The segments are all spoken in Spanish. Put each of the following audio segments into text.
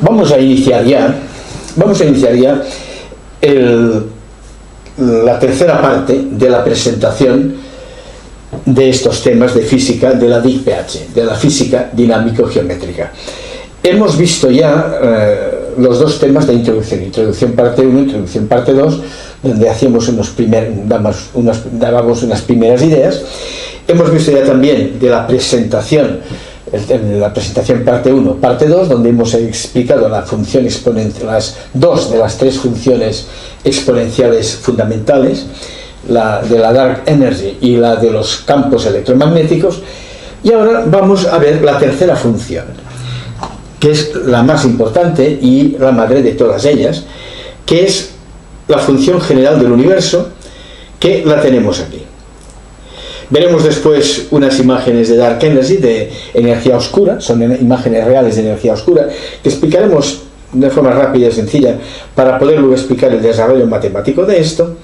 vamos a iniciar ya la tercera parte de la presentación de estos temas de física de la DIC-PH, de la física dinámico-geométrica. Hemos visto ya los dos temas de introducción parte 1, introducción parte 2, donde hacíamos dábamos unas primeras ideas. Hemos visto ya también de la presentación parte 1, parte 2, donde hemos explicado la función exponencial, las dos de las tres funciones exponenciales fundamentales, la de la dark energy y la de los campos electromagnéticos. Y ahora vamos a ver la tercera función, que es la más importante y la madre de todas ellas, que es la función general del universo, que la tenemos aquí. Veremos después unas imágenes de Dark Energy, de energía oscura, son imágenes reales de energía oscura, que explicaremos de forma rápida y sencilla para poder luego explicar el desarrollo matemático de esto,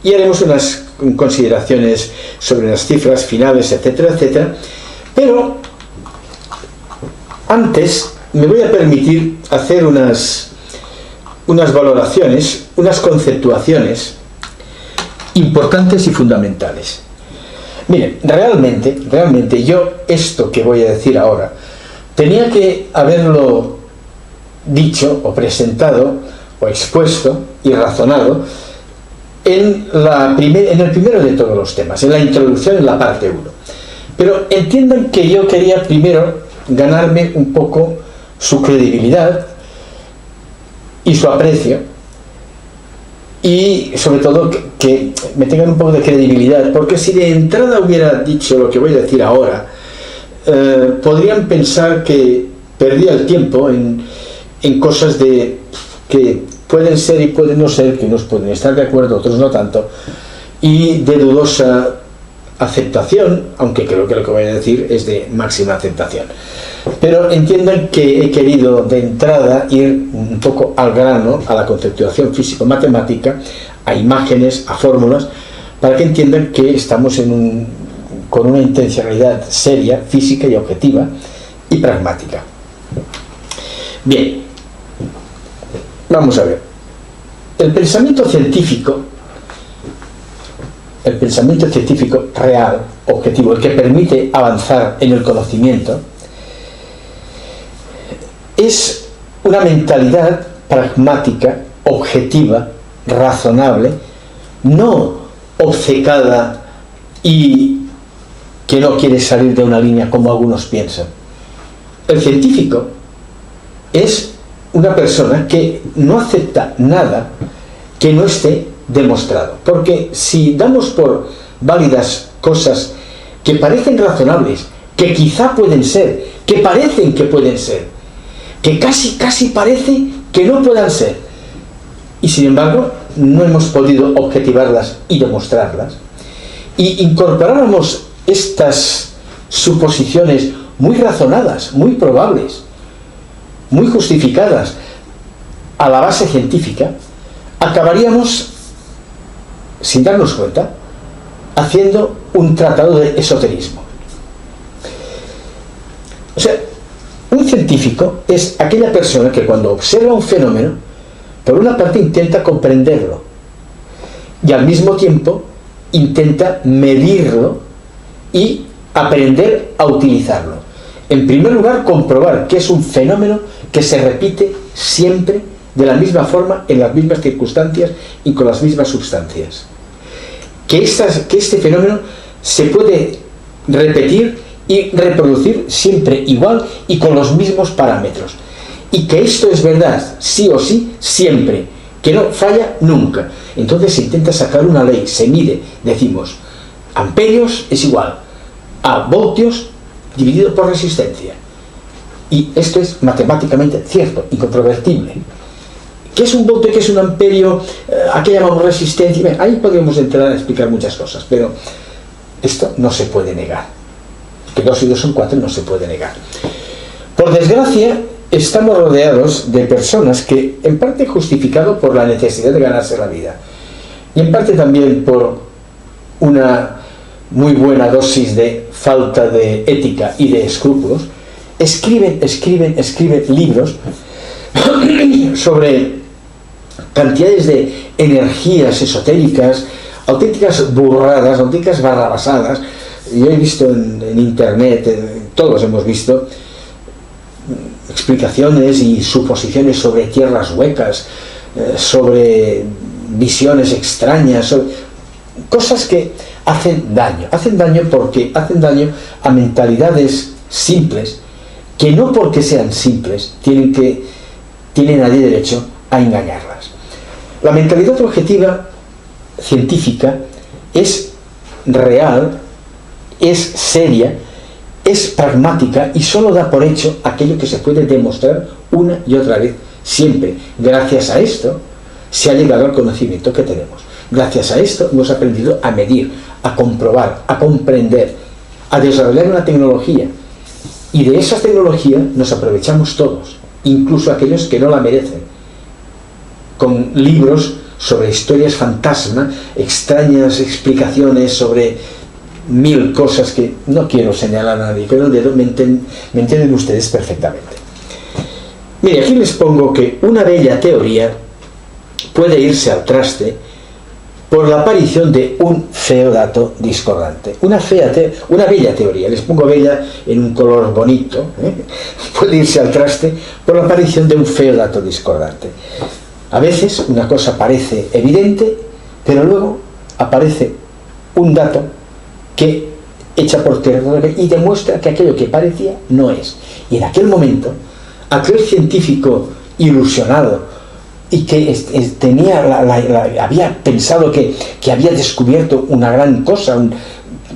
y haremos unas consideraciones sobre las cifras finales, etcétera, etcétera. Pero antes me voy a permitir hacer unas valoraciones, unas conceptuaciones importantes y fundamentales. Miren, realmente yo esto que voy a decir ahora tenía que haberlo dicho o presentado o expuesto y razonado en el primero de todos los temas, en la introducción, en la parte 1. Pero entiendan que yo quería primero ganarme un poco su credibilidad y su aprecio, y sobre todo que me tengan un poco de credibilidad, porque si de entrada hubiera dicho lo que voy a decir ahora, podrían pensar que perdía el tiempo en cosas que pueden ser y pueden no ser, que unos pueden estar de acuerdo, otros no tanto, y de dudosa aceptación, aunque creo que lo que voy a decir es de máxima aceptación. Pero entiendan que he querido de entrada ir un poco al grano, a la conceptualización físico-matemática, a imágenes, a fórmulas, para que entiendan que estamos con una intencionalidad seria, física y objetiva y pragmática. Bien, vamos a ver. El pensamiento científico real, objetivo, el que permite avanzar en el conocimiento, es una mentalidad pragmática, objetiva, razonable, no obcecada y que no quiere salir de una línea como algunos piensan. El científico es una persona que no acepta nada que no esté demostrado, porque si damos por válidas cosas que parecen razonables, que quizá pueden ser, que parecen que pueden ser, que casi parece que no puedan ser, y sin embargo no hemos podido objetivarlas y demostrarlas, y incorporáramos estas suposiciones muy razonadas, muy probables, muy justificadas a la base científica, acabaríamos, sin darnos cuenta, haciendo un tratado de esoterismo. O sea, un científico es aquella persona que cuando observa un fenómeno, por una parte intenta comprenderlo y al mismo tiempo intenta medirlo y aprender a utilizarlo. En primer lugar, comprobar que es un fenómeno que se repite siempre de la misma forma, en las mismas circunstancias y con las mismas sustancias. Que este fenómeno se puede repetir y reproducir siempre igual y con los mismos parámetros. Y que esto es verdad, sí o sí, siempre, que no falla nunca. Entonces se intenta sacar una ley, se mide, decimos, amperios es igual a voltios dividido por resistencia. Y esto es matemáticamente cierto, incontrovertible. ¿Qué es un voltio? ¿Qué es un amperio? ¿A qué llamamos resistencia? Bien, ahí podríamos entrar a explicar muchas cosas, pero esto no se puede negar. Que 2 y 2 son 4 no se puede negar. Por desgracia, estamos rodeados de personas que, en parte justificado por la necesidad de ganarse la vida, y en parte también por una muy buena dosis de falta de ética y de escrúpulos, escriben libros sobre cantidades de energías esotéricas, auténticas burradas, auténticas barrabasadas. Yo he visto en internet, todos hemos visto, explicaciones y suposiciones sobre tierras huecas, sobre visiones extrañas, sobre cosas que hacen daño porque hacen daño a mentalidades simples, que no porque sean simples tiene nadie derecho a engañarlas. La mentalidad objetiva científica es real, es seria, es pragmática y solo da por hecho aquello que se puede demostrar una y otra vez, siempre. Gracias a esto se ha llegado al conocimiento que tenemos. Gracias a esto hemos aprendido a medir, a comprobar, a comprender, a desarrollar una tecnología. Y de esa tecnología nos aprovechamos todos, incluso aquellos que no la merecen, con libros sobre historias fantasma, extrañas explicaciones sobre 1000 cosas que no quiero señalar a nadie con el dedo, me entienden ustedes perfectamente. Mire, aquí les pongo que una bella teoría puede irse al traste por la aparición de un feo dato discordante. Una bella teoría, les pongo bella en un color bonito, puede irse al traste por la aparición de un feo dato discordante. A veces una cosa parece evidente, pero luego aparece un dato que echa por tierra y demuestra que aquello que parecía no es. Y en aquel momento, aquel científico ilusionado y que había pensado que había descubierto una gran cosa,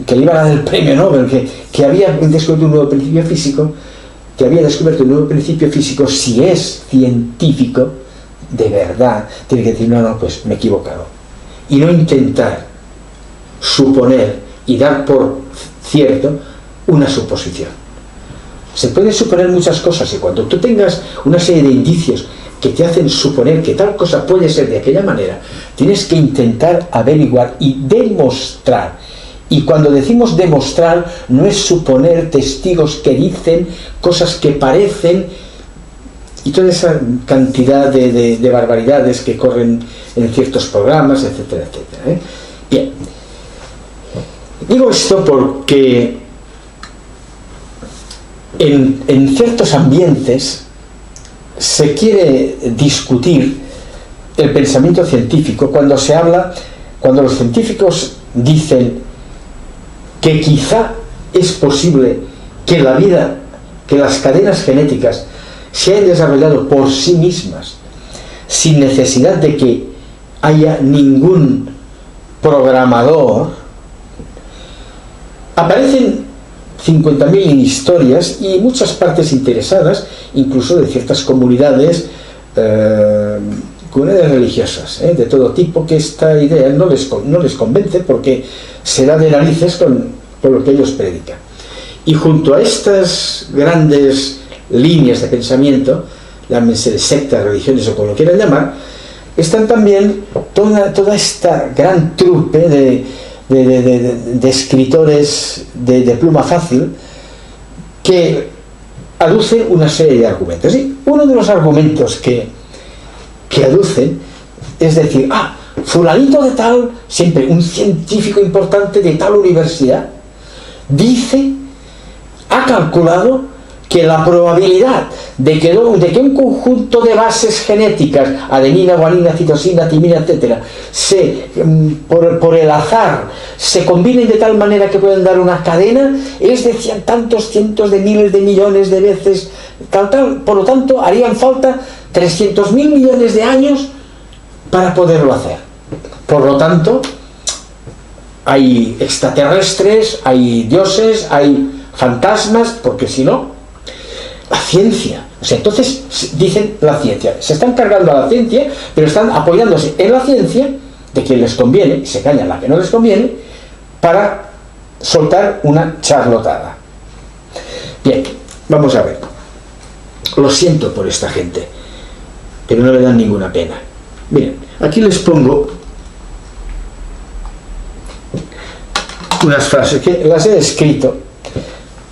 que le iban a dar el premio Nobel, que había descubierto un nuevo principio físico, si es científico de verdad, tiene que decir, no, pues me he equivocado. Y no intentar suponer y dar por cierto una suposición. Se pueden suponer muchas cosas y cuando tú tengas una serie de indicios que te hacen suponer que tal cosa puede ser de aquella manera, tienes que intentar averiguar y demostrar. Y cuando decimos demostrar, no es suponer testigos que dicen cosas que parecen y toda esa cantidad de barbaridades que corren en ciertos programas, etcétera, etcétera. Bien. Digo esto porque en ciertos ambientes se quiere discutir el pensamiento científico cuando los científicos dicen que quizá es posible que las cadenas genéticas se hayan desarrollado por sí mismas sin necesidad de que haya ningún programador. Aparecen 50.000 historias y muchas partes interesadas, incluso de ciertas comunidades religiosas, de todo tipo, que esta idea no les convence porque se da de narices con lo que ellos predican. Y junto a estas grandes líneas de pensamiento, llámense de sectas, religiones o como lo quieran llamar, están también toda esta gran trupe de escritores de pluma fácil que aducen una serie de argumentos. Y uno de los argumentos que aducen es decir, fulanito de tal, siempre un científico importante de tal universidad, ha calculado que la probabilidad de que un conjunto de bases genéticas, adenina, guanina, citosina, timina, etcétera, por el azar, se combinen de tal manera que pueden dar una cadena, es de tantos cientos de miles de millones de veces, por lo tanto, harían falta 300.000 millones de años para poderlo hacer. Por lo tanto, hay extraterrestres, hay dioses, hay fantasmas, porque si no, la ciencia, entonces dicen la ciencia, se están cargando a la ciencia, pero están apoyándose en la ciencia de quien les conviene, y se callan la que no les conviene, para soltar una charlotada. Bien, vamos a ver. Lo siento por esta gente, pero no le dan ninguna pena. Miren, aquí les pongo unas frases que las he escrito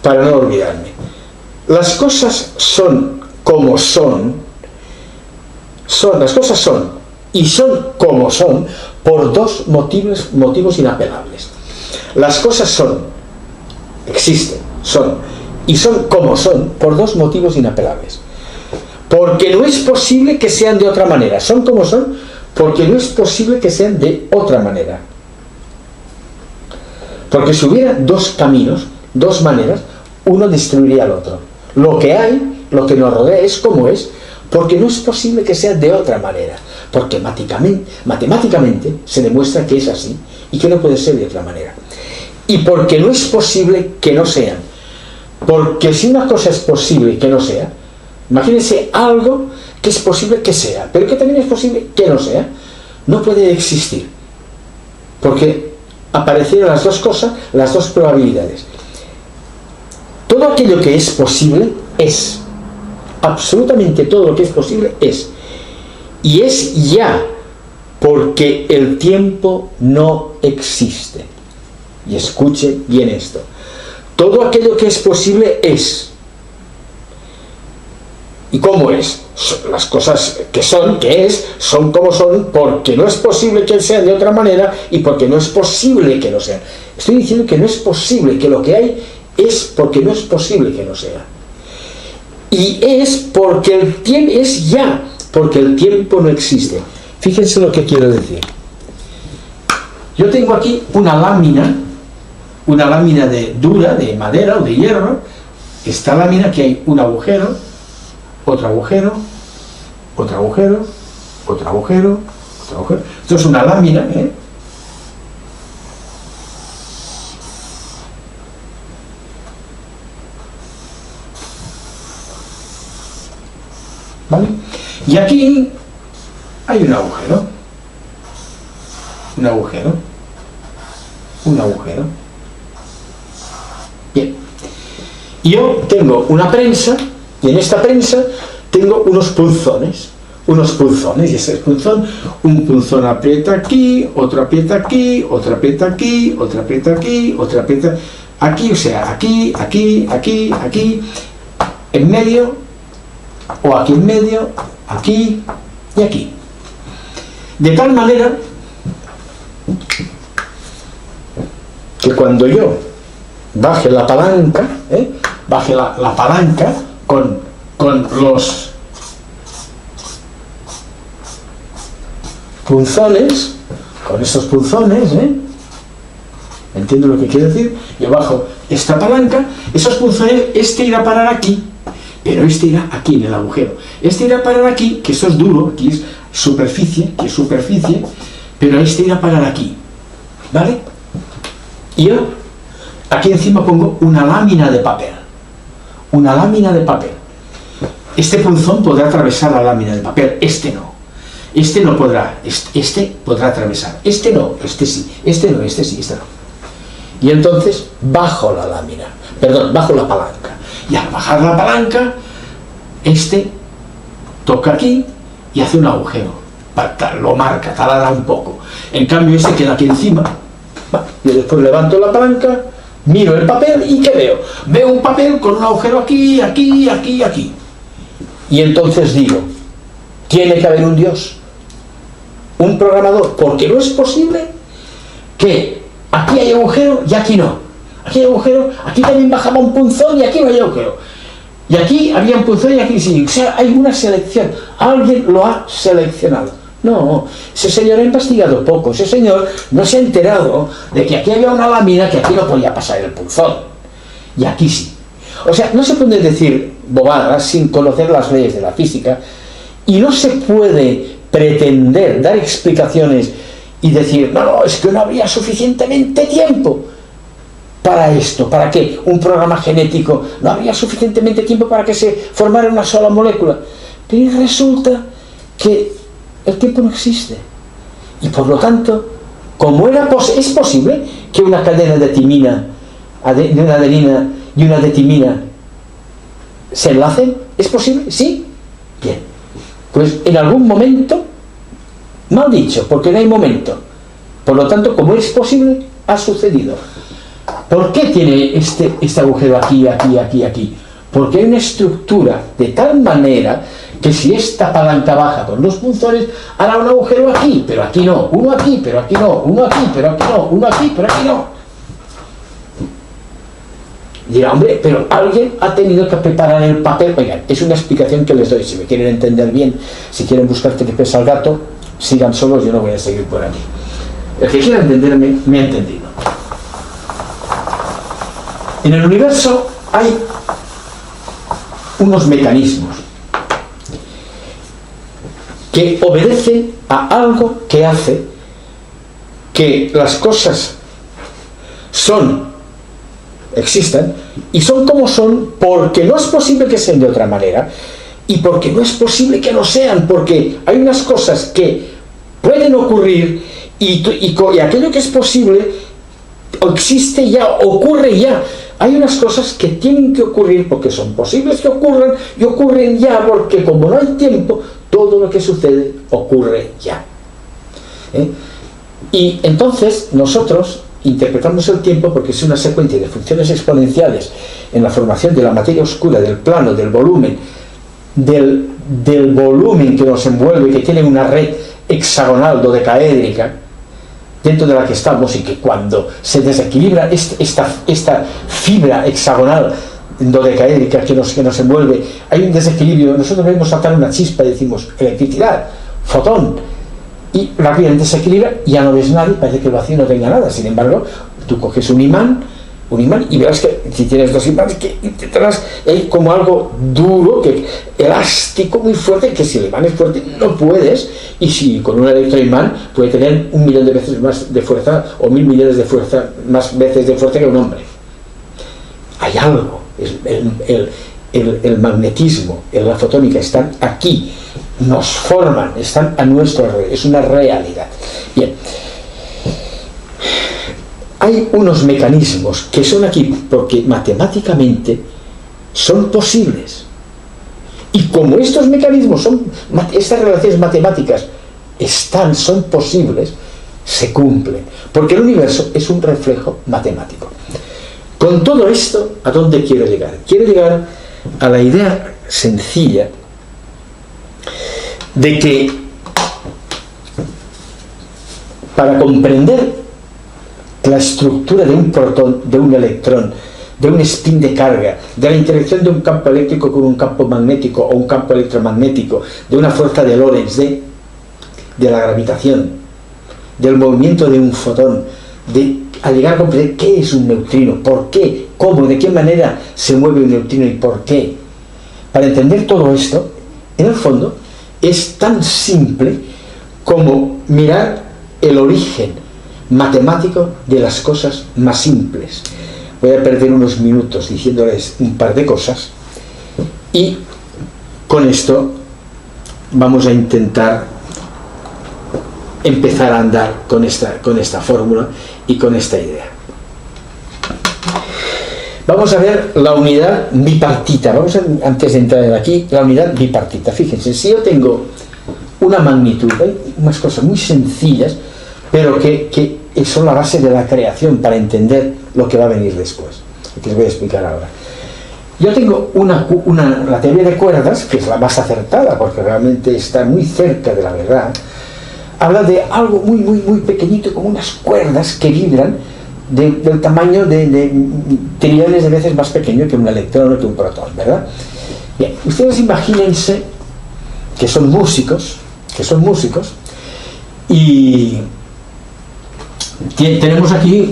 para no olvidarme. Las cosas son como son Las cosas son, y son como son, por dos motivos inapelables. Las cosas son, existen, son, y son como son, por dos motivos inapelables. Porque no es posible que sean de otra manera. Son como son, porque no es posible que sean de otra manera. Porque si hubiera dos caminos, dos maneras, uno destruiría al otro. Lo que hay, lo que nos rodea es como es, porque no es posible que sea de otra manera. Porque matemáticamente se demuestra que es así y que no puede ser de otra manera. Y porque no es posible que no sean. Porque si una cosa es posible que no sea, imagínense algo que es posible que sea, pero que también es posible que no sea, no puede existir. Porque aparecieron las dos cosas, las dos probabilidades. Todo aquello que es posible es. Absolutamente todo lo que es posible es. Y es ya, porque el tiempo no existe. Y escuchen bien esto. Todo aquello que es posible es. ¿Y cómo es? Las cosas que son como son, porque no es posible que sean de otra manera y porque no es posible que no sean. Estoy diciendo que no es posible, que lo que hay es porque no es posible que no sea. Y es porque el tiempo es ya, porque el tiempo no existe. Fíjense lo que quiero decir. Yo tengo aquí una lámina dura, de madera o de hierro. Esta lámina, que hay un agujero, otro agujero, otro agujero, otro agujero, otro agujero. Esto es una lámina, ¿eh? ¿Vale? Y aquí hay un agujero, un agujero, un agujero. Bien. Y yo tengo una prensa, y en esta prensa tengo unos punzones, y ese punzón, un punzón aprieta aquí, otro aprieta aquí, otro aprieta aquí, otro aprieta aquí, otro aprieta aquí, o sea, aquí, aquí, aquí, aquí, en medio, o aquí en medio, aquí y aquí. De tal manera que cuando yo baje la palanca, baje la palanca con los punzones, con estos punzones, ¿entiendo lo que quiero decir? Yo bajo esta palanca, esos punzones, este irá a parar aquí, pero este irá aquí en el agujero. Este irá a parar aquí, que eso es duro, aquí es superficie, pero este irá a parar aquí, ¿vale? Y yo aquí encima pongo una lámina de papel. Una lámina de papel. Este punzón podrá atravesar la lámina de papel, este no. Este no podrá, este podrá atravesar. Este no, este sí. Este no, este sí, este no. Y entonces bajo la lámina, bajo la palanca. Y al bajar la palanca, este toca aquí y hace un agujero. Lo marca, taladra un poco. En cambio, este queda aquí encima. Yo después levanto la palanca, miro el papel y ¿qué veo? Veo un papel con un agujero aquí, aquí, aquí, aquí. Y entonces digo, tiene que haber un Dios, un programador, porque no es posible que aquí hay agujero y aquí no. Aquí hay agujero, aquí también bajaba un punzón y aquí no hay agujero. Y aquí había un punzón y aquí sí. O sea, hay una selección. Alguien lo ha seleccionado. No, ese señor ha investigado poco. Ese señor no se ha enterado de que aquí había una lámina que aquí no podía pasar el punzón. Y aquí sí. O sea, no se puede decir bobadas sin conocer las leyes de la física. Y no se puede pretender dar explicaciones y decir, no, es que no habría suficientemente tiempo para esto, para que un programa genético, no habría suficientemente tiempo para que se formara una sola molécula. Pero resulta que el tiempo no existe. Y por lo tanto, como es posible que una cadena de timina, de una adenina y una de timina se enlacen, ¿es posible? ¿Sí? Bien. Pues en algún momento, mal dicho, porque no hay momento. Por lo tanto, como es posible, ha sucedido. ¿Por qué tiene este agujero aquí, aquí, aquí, aquí? Porque hay una estructura de tal manera que si esta palanca baja con 2 punzones hará un agujero aquí, pero aquí no, uno aquí, pero aquí no, uno aquí, pero aquí no, uno aquí, pero aquí no. Dirá, hombre, pero alguien ha tenido que preparar el papel. Oigan, es una explicación que les doy. Si me quieren entender bien, si quieren buscar que le pesa al gato, sigan solos, yo no voy a seguir por aquí. El que quiera entenderme, me ha entendido. En el universo hay unos mecanismos que obedecen a algo que hace que las cosas existan y son como son, porque no es posible que sean de otra manera y porque no es posible que no sean, porque hay unas cosas que pueden ocurrir y aquello que es posible existe ya, ocurre ya. Hay unas cosas que tienen que ocurrir porque son posibles que ocurran y ocurren ya, porque como no hay tiempo, todo lo que sucede ocurre ya. Y entonces nosotros interpretamos el tiempo porque es una secuencia de funciones exponenciales en la formación de la materia oscura, del plano, del volumen, del volumen que nos envuelve, que tiene una red hexagonal dodecaédrica dentro de la que estamos, y que cuando se desequilibra esta fibra hexagonal dodecaédrica que nos envuelve, hay un desequilibrio. Nosotros vemos saltar una chispa y decimos electricidad, fotón, y rápidamente se equilibra, ya no ves nadie, parece que el vacío no tenga nada. Sin embargo, tú coges un imán y verás que si tienes 2 imanes, que intentarás como algo duro, elástico, muy fuerte, que si el imán es fuerte no puedes, y si con un electroimán puede tener 1.000.000 de veces más de fuerza o 1.000 millones de fuerza, más veces de fuerza que un hombre. Hay algo, el magnetismo, la fotónica están aquí, nos forman, están a nuestro alrededor, es una realidad. Bien, hay unos mecanismos que son aquí porque matemáticamente son posibles, y como estos mecanismos estas relaciones matemáticas son posibles, se cumplen, porque el universo es un reflejo matemático. Con todo esto, ¿a dónde quiero llegar? Quiero llegar a la idea sencilla de que para comprender la estructura de un protón, de un electrón, de un spin de carga, de la interacción de un campo eléctrico con un campo magnético o un campo electromagnético, de una fuerza de Lorentz, de la gravitación, del movimiento de un fotón, a llegar a comprender qué es un neutrino, por qué, cómo, de qué manera se mueve un neutrino y por qué. Para entender todo esto, en el fondo, es tan simple como mirar el origen matemático de las cosas más simples. Voy a perder unos minutos diciéndoles un par de cosas y con esto vamos a intentar empezar a andar con esta fórmula y con esta idea. Vamos a ver la unidad bipartita. Antes de entrar aquí, la unidad bipartita. Fíjense, si yo tengo una magnitud, hay unas cosas muy sencillas, pero que son la base de la creación para entender lo que va a venir después, que les voy a explicar ahora. Yo tengo la teoría de cuerdas, que es la más acertada, porque realmente está muy cerca de la verdad. Habla de algo muy, muy, muy pequeñito, como unas cuerdas que vibran del tamaño de trillones de veces más pequeño que un electrón o que un protón, ¿verdad? Bien, ustedes imagínense que son músicos, y tenemos aquí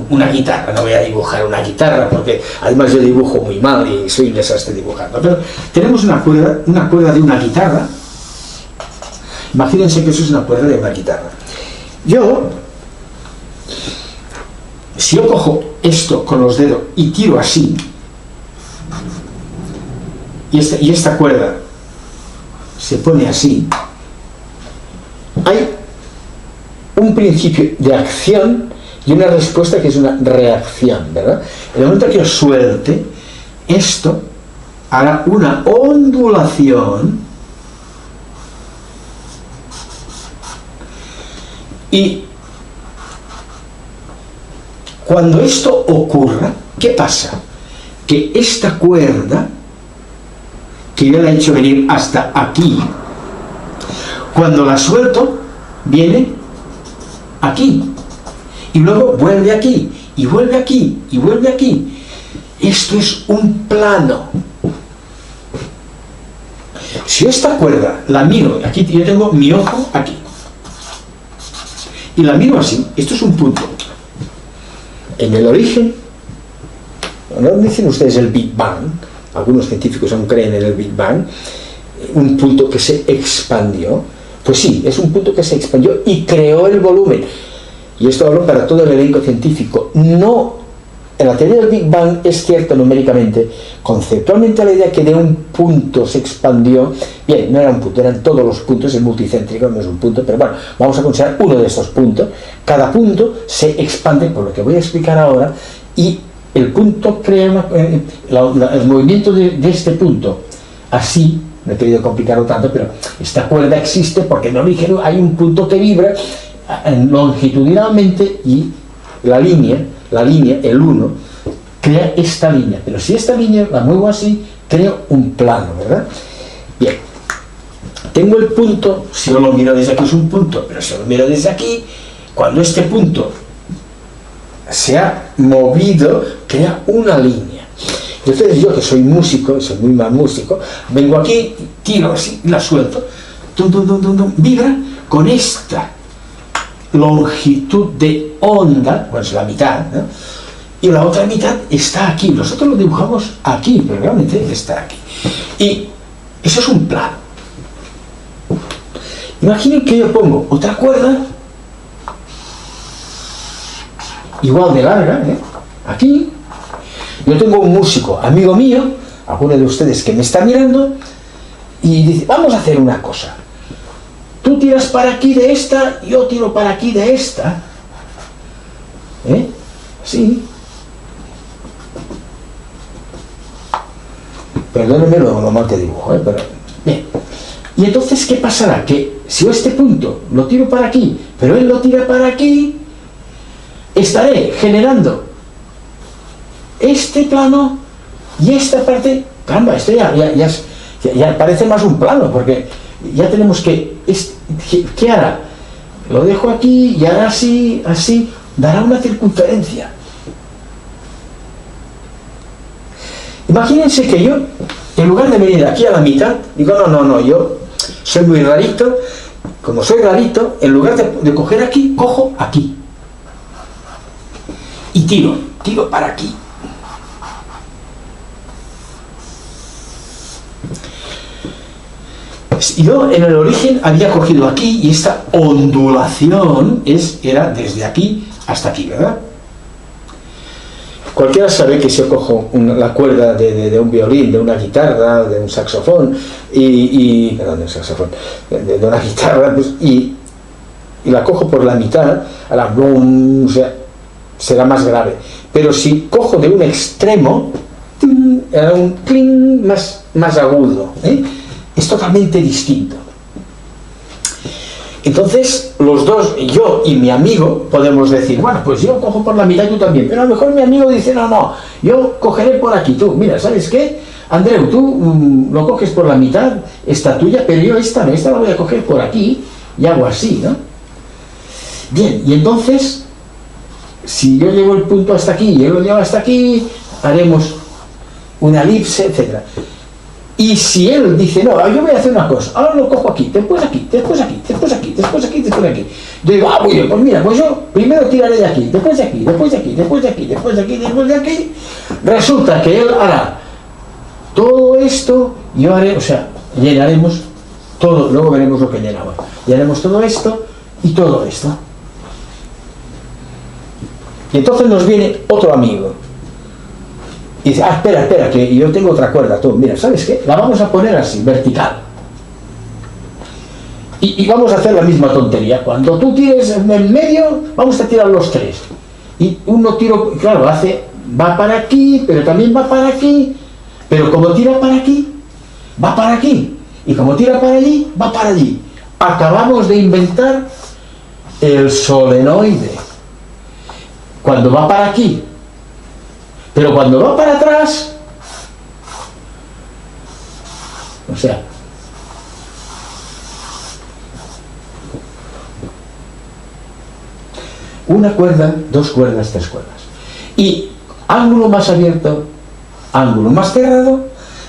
una guitarra. No voy a dibujar una guitarra porque además yo dibujo muy mal y soy un desastre dibujando, pero tenemos una cuerda de una guitarra. Imagínense que eso es una cuerda de una guitarra. Si yo cojo esto con los dedos y tiro así, y esta cuerda se pone así, hay un principio de acción y una respuesta que es una reacción, ¿verdad? En el momento que yo suelte, esto hará una ondulación, y cuando esto ocurra, ¿qué pasa? Que esta cuerda que yo la he hecho venir hasta aquí. Cuando la suelto, viene aquí. Y luego vuelve aquí, y vuelve aquí, y vuelve aquí. Esto es un plano. Si esta cuerda la miro, aquí yo tengo mi ojo aquí, y la miro así, esto es un punto. En el origen, ¿no dicen ustedes el Big Bang? Algunos científicos aún creen en el Big Bang, un punto que se expandió. Pues sí, es un punto que se expandió y creó el volumen. Y esto hablo para todo el elenco científico. No, en la teoría del Big Bang es cierto numéricamente, conceptualmente la idea que de un punto se expandió, bien, no era un punto, eran todos los puntos, el multicéntrico no es un punto, pero bueno, vamos a considerar uno de estos puntos. Cada punto se expande, por lo que voy a explicar ahora, y el punto crea el movimiento de este punto. Así, no he querido complicarlo tanto, pero esta cuerda existe porque en el origen hay un punto que vibra longitudinalmente y la línea, el 1, crea esta línea. Pero si esta línea la muevo así, creo un plano, ¿verdad? Bien, tengo el punto, si yo lo miro desde aquí es un punto, pero si lo miro desde aquí, cuando este punto se ha movido, crea una línea. Entonces yo, que soy músico, soy muy mal músico, vengo aquí, tiro así, la suelto, vibra con esta longitud de onda, pues la mitad, ¿no? Y la otra mitad está aquí. Nosotros lo dibujamos aquí, pero realmente está aquí. Y eso es un plano. Imaginen que yo pongo otra cuerda, igual de larga, aquí. Yo tengo un músico, amigo mío, alguno de ustedes que me está mirando, y dice, vamos a hacer una cosa. Tú tiras para aquí de esta, yo tiro para aquí de esta. Sí. Perdónenme lo mal que dibujo, pero bien. Y entonces, ¿qué pasará? Que si yo este punto lo tiro para aquí, pero él lo tira para aquí, estaré generando este plano y esta parte. Caramba, esto ya parece más un plano, porque ya tenemos ¿qué hará? Lo dejo aquí y hará así, dará una circunferencia. Imagínense que yo, en lugar de venir aquí a la mitad, digo, no, yo soy muy rarito, como soy rarito, en lugar de coger aquí, cojo aquí. Y tiro para aquí. Yo en el origen había cogido aquí y esta ondulación era desde aquí hasta aquí, ¿verdad? Cualquiera sabe que si yo cojo la cuerda de un violín, de una guitarra, de un saxofón, perdón, de un saxofón, de una guitarra, pues, y la cojo por la mitad, o sea, será más grave. Pero si cojo de un extremo, era un cling más agudo, es totalmente distinto. Entonces, los dos, yo y mi amigo, podemos decir, bueno, pues yo cojo por la mitad y tú también, pero a lo mejor mi amigo dice, no, yo cogeré por aquí, tú, mira, ¿sabes qué? Andreu, tú lo coges por la mitad, esta tuya, pero yo esta la voy a coger por aquí y hago así, ¿no? Bien, y entonces, si yo llevo el punto hasta aquí y él lo lleva hasta aquí, haremos una elipse, etcétera. Y si él dice, no, yo voy a hacer una cosa, ahora lo cojo aquí, después aquí, después aquí, después aquí, después aquí, después aquí. Yo digo, muy bien, pues mira, pues yo primero tiraré de aquí, después de aquí, después de aquí, después de aquí, después de aquí, después de aquí. Resulta que él hará todo esto, yo haré, o sea, llenaremos todo, luego veremos lo que llenamos. Llenaremos todo esto y todo esto. Y entonces nos viene otro amigo. Y dice, espera, que yo tengo otra cuerda, tú, mira, ¿sabes qué? La vamos a poner así, vertical. Y vamos a hacer la misma tontería. Cuando tú tires en el medio, vamos a tirar los tres. Y uno tiro, claro, va para aquí, pero también va para aquí. Pero como tira para aquí, va para aquí. Y como tira para allí, va para allí. Acabamos de inventar el solenoide. Cuando va para aquí, pero cuando va para atrás, sea, una cuerda, dos cuerdas, tres cuerdas. Y ángulo más abierto, ángulo más cerrado,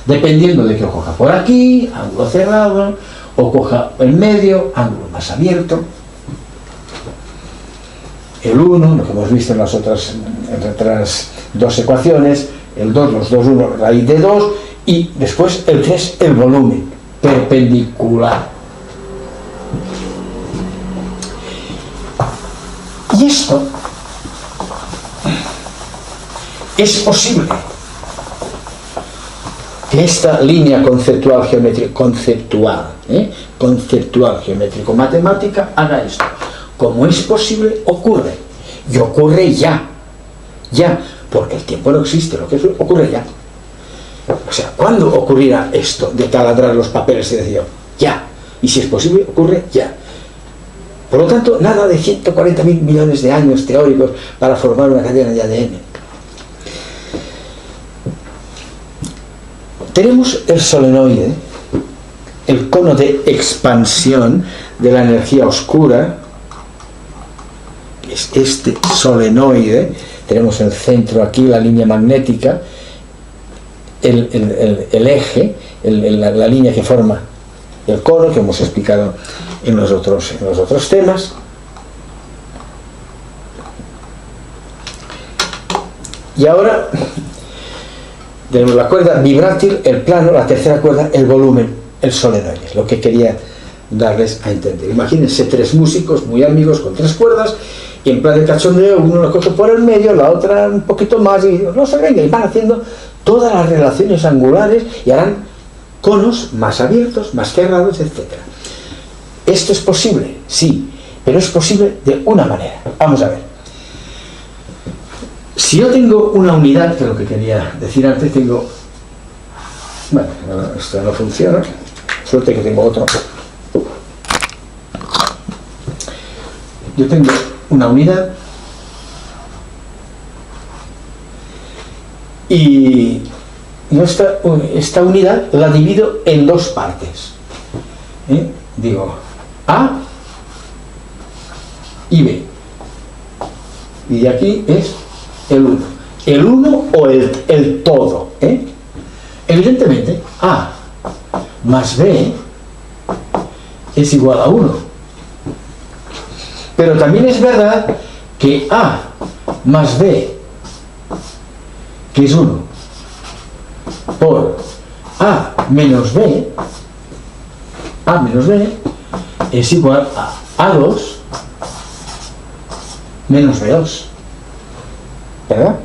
dependiendo de que lo coja por aquí, ángulo cerrado, o coja en medio, ángulo más abierto. El 1, lo que hemos visto en las otras dos ecuaciones, el 2, los dos 1, raíz de 2, y después el 3, el volumen perpendicular. Y esto es posible, que esta línea conceptual geométrico-matemática haga esto. Como es posible, ocurre. Y ocurre ya, porque el tiempo no existe, lo que ocurre ya. O sea, ¿cuándo ocurrirá esto de taladrar los papeles y decir ya? Y si es posible, ocurre ya. Por lo tanto, nada de 140.000 millones de años teóricos para formar una cadena de ADN. Tenemos el solenoide, el cono de expansión de la energía oscura, que es este solenoide. Tenemos el centro aquí, la línea magnética, el eje, la línea que forma el cono, que hemos explicado en los otros temas. Y ahora tenemos la cuerda vibrátil, el plano, la tercera cuerda, el volumen, el solenoide, lo que quería darles a entender. Imagínense tres músicos muy amigos con tres cuerdas, y en plan de cachondeo, uno lo coge por el medio, la otra un poquito más, y no se venga, y van haciendo todas las relaciones angulares y harán conos más abiertos, más cerrados, etc. ¿Esto es posible? Sí, pero es posible de una manera. Vamos a ver. Si yo tengo una unidad, que es lo que quería decir antes, tengo... Bueno, esto no funciona. Suerte que tengo otro. Yo tengo una unidad y yo esta unidad la divido en dos partes. Digo A y B. Y de aquí es el 1. El 1 o el todo. Evidentemente, A más B es igual a 1. Pero también es verdad que A más B, que es 1, por A menos B es igual a A2 menos B2. ¿Verdad?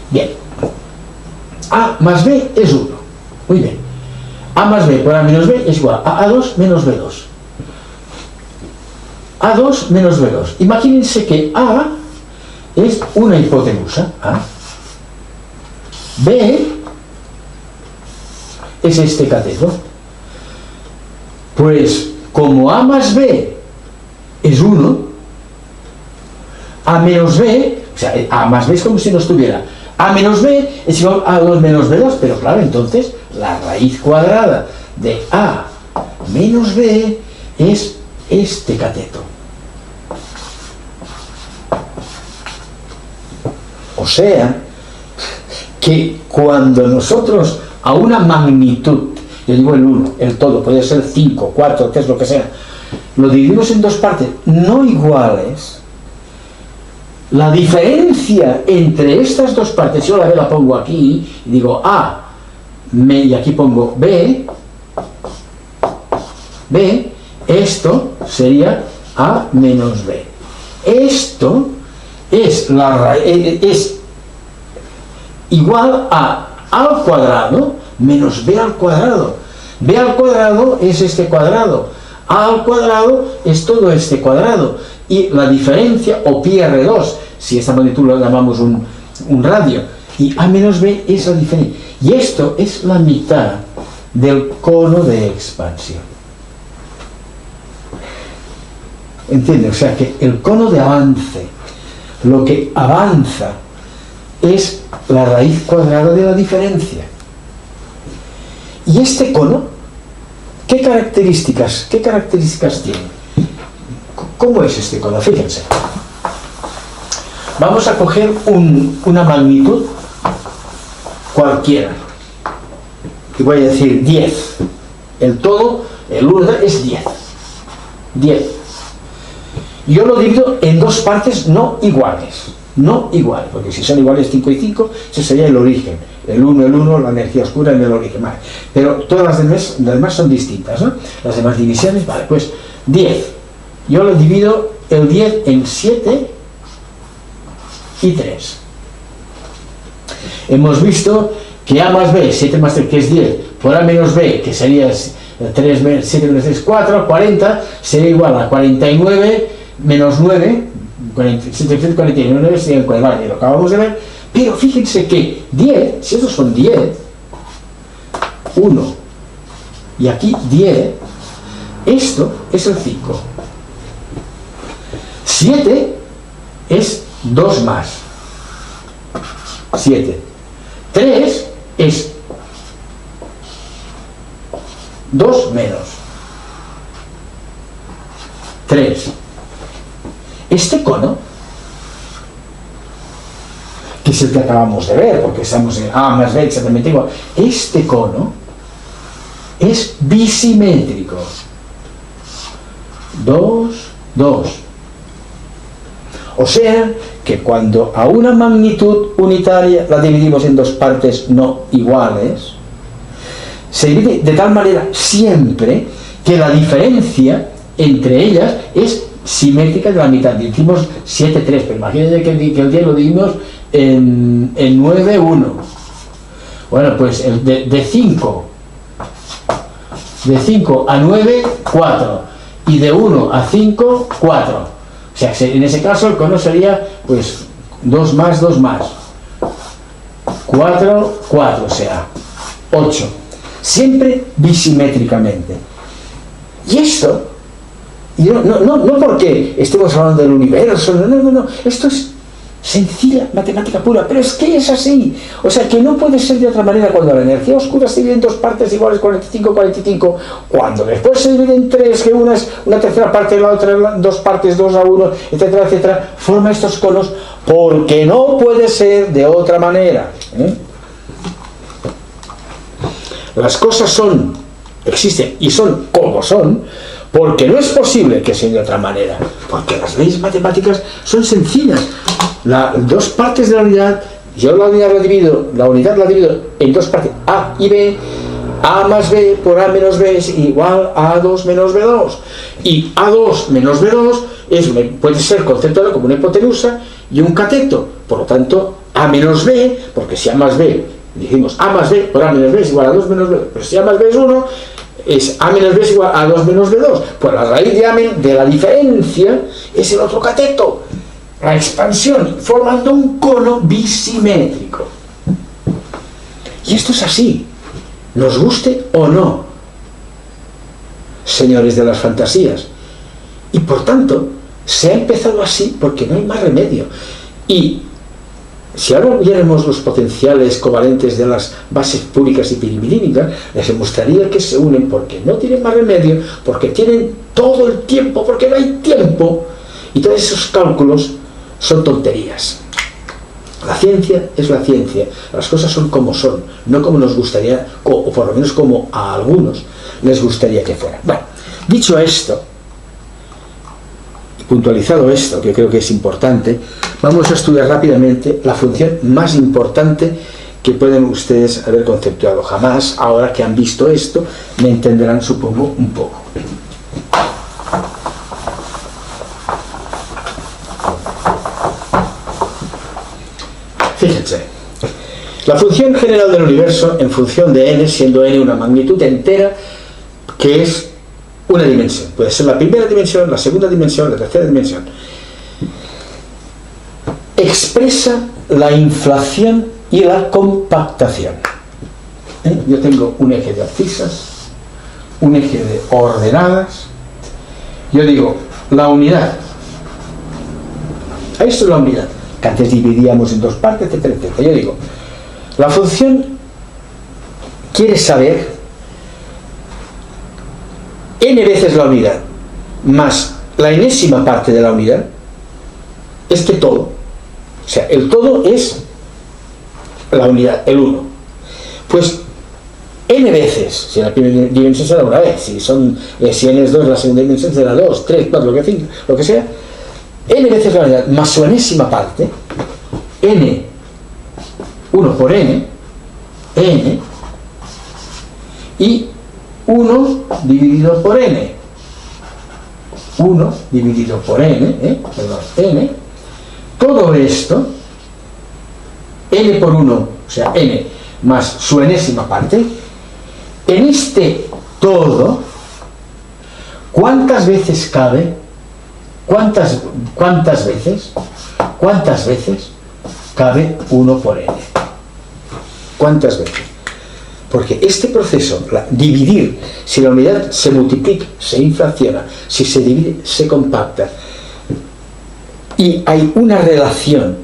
Bien. A más B es 1. Muy bien. A más B por A menos B es igual a A2 menos B2. A2 menos B2. Imagínense que A es una hipotenusa. A. B es este cateto. Pues como A más B es 1, A menos B, o sea, A más B es como si no estuviera. A menos B es igual a A2 menos B2, pero claro, entonces la raíz cuadrada de A menos B es este cateto. O sea, que cuando nosotros a una magnitud, yo digo el 1, el todo, puede ser 5, 4, 3, lo que sea, lo dividimos en dos partes no iguales, la diferencia entre estas dos partes, yo la B la pongo aquí, y digo A, y aquí pongo B, esto sería A menos B. Esto es igual a al cuadrado menos B al cuadrado. B al cuadrado es este cuadrado, A al cuadrado es todo este cuadrado, y la diferencia, o pi R2, si esta magnitud lo llamamos un radio, y A menos B es la diferencia. Y esto es la mitad del cono de expansión. ¿Entiende? O sea que el cono de avance, lo que avanza, es la raíz cuadrada de la diferencia. Y este cono ¿Qué características tiene? ¿Cómo es este cono? Fíjense. Vamos a coger una magnitud cualquiera. Y voy a decir 10. El todo, el 1 es 10. 10. Yo lo divido en dos partes no iguales. No iguales, porque si son iguales 5 y 5, ese sería el origen. El 1, la energía oscura en el origen. Vale. Pero todas las demás son distintas, ¿no? Las demás divisiones, vale, pues 10. Yo lo divido el 10 en 7 y 3. Hemos visto que A más B, 7 más 3, que es 10, por A menos B, que sería 7 menos 3, 4, 40, sería igual a 49 menos 9, 749 sería el vale, lo acabamos de ver, pero fíjense que 10, si estos son 10, 1, y aquí 10, esto es el 5. 7 es 2 más. 7. 3 es 2 menos 3. Este cono, que es el que acabamos de ver, porque estamos en A más B exactamente igual, este cono es bisimétrico. 2, 2. O sea, que cuando a una magnitud unitaria la dividimos en dos partes no iguales, se divide de tal manera siempre que la diferencia entre ellas es simétrica de la mitad. Decimos 7, 3, pero imagínense que el 10 lo dividimos en 9, 1. Bueno, pues de 5 a 9, 4. Y de 1 a 5, 4. O sea, en ese caso el cono sería, pues, 2 más, 2 más. 4, 4, o sea, 8. Siempre bisimétricamente. Y esto, no porque estemos hablando del universo, no. Esto es sencilla matemática pura, pero es que es así. O sea, que no puede ser de otra manera cuando la energía oscura se divide en dos partes iguales, 45, 45, cuando después se divide en tres, que una es una tercera parte y la otra dos partes, 2 a 1, etcétera, etcétera, forma estos conos porque no puede ser de otra manera. Las cosas existen y son como son, porque no es posible que sean de otra manera, porque las leyes matemáticas son sencillas. Dos partes de la unidad, yo la unidad la divido en dos partes, A y B. A más B por A menos B es igual a A2 menos B2, y A2 menos B2 puede ser conceptuado como una hipotenusa y un cateto. Por lo tanto, A menos B, porque si A más B, dijimos A más B por A menos B es igual a 2 menos B, pero si A más B es 1, es A menos B es igual a 2 menos B2, pues la raíz de la diferencia es el otro cateto, la expansión, formando un cono bisimétrico. Y esto es así, nos guste o no, señores de las fantasías. Y por tanto, se ha empezado así porque no hay más remedio. Y si ahora viéramos los potenciales covalentes de las bases púricas y pirimidínicas, les demostraría que se unen porque no tienen más remedio, porque tienen todo el tiempo, porque no hay tiempo, y todos esos cálculos son tonterías. La ciencia es la ciencia, las cosas son como son, no como nos gustaría, o por lo menos como a algunos les gustaría que fuera. Bueno, dicho esto, puntualizado esto, que creo que es importante, vamos a estudiar rápidamente la función más importante que pueden ustedes haber conceptuado. Jamás, ahora que han visto esto, me entenderán, supongo, un poco. Fíjense, la función general del universo en función de n, siendo n una magnitud entera, que es una dimensión, puede ser la primera dimensión, la segunda dimensión, la tercera dimensión, expresa la inflación y la compactación. Yo tengo un eje de abscisas, un eje de ordenadas, yo digo la unidad, esto es la unidad, que antes dividíamos en dos partes, etcétera, etcétera. Yo digo, la función quiere saber n veces la unidad más la enésima parte de la unidad, este todo, o sea, el todo es la unidad, el 1. Pues n veces, si la primera dimensión será una vez, si n es 2, la segunda dimensión será 2, 3, 4, 5, lo que sea, n veces la unidad más su enésima parte, n, 1 por n, y 1 dividido por n, 1 dividido por n, n, todo esto, n por 1, o sea, n más su enésima parte, en este todo, ¿cuántas veces cabe? ¿Cuántas veces cabe 1 por n? ¿Cuántas veces? Porque este proceso, dividir, si la unidad se multiplica, se inflaciona, si se divide, se compacta, y hay una relación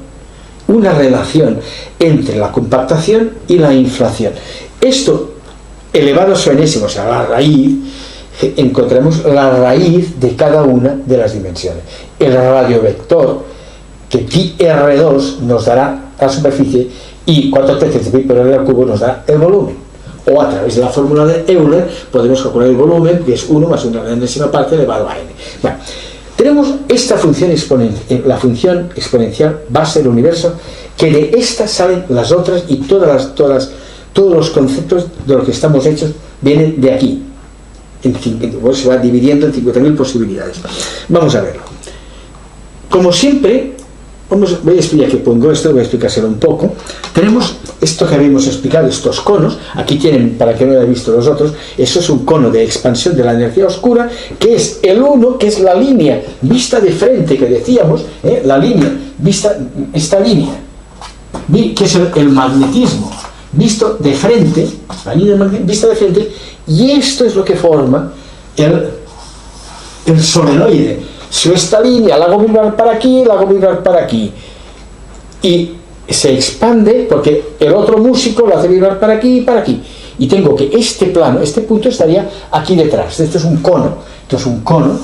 entre la compactación y la inflación. Esto, elevado a su enésimo, o sea, la raíz, encontramos la raíz de cada una de las dimensiones. El radiovector, que pi r2 nos dará la superficie, y 4 tercios de pi por r al cubo nos da el volumen. O a través de la fórmula de Euler podemos calcular el volumen, que es 1 más una enésima parte elevado a n. Bueno, tenemos esta función exponencial, la función exponencial base del universo, que de esta salen las otras, y todos los conceptos de los que estamos hechos vienen de aquí. Se va dividiendo en 50.000 posibilidades. Vamos a verlo. Como siempre, voy a explicar que pongo esto, voy a explicárselo un poco. Tenemos esto que habíamos explicado, estos conos. Aquí tienen, para que no lo hayan visto los otros, eso es un cono de expansión de la energía oscura, que es el 1, que es la línea vista de frente que decíamos, la línea vista, esta línea, que es el magnetismo visto de frente, la línea vista de frente, y esto es lo que forma el solenoide. Si esta línea la hago vibrar para aquí, la hago vibrar para aquí, y se expande porque el otro músico lo hace vibrar para aquí y para aquí, y tengo que este plano, este punto estaría aquí detrás. Esto es un cono,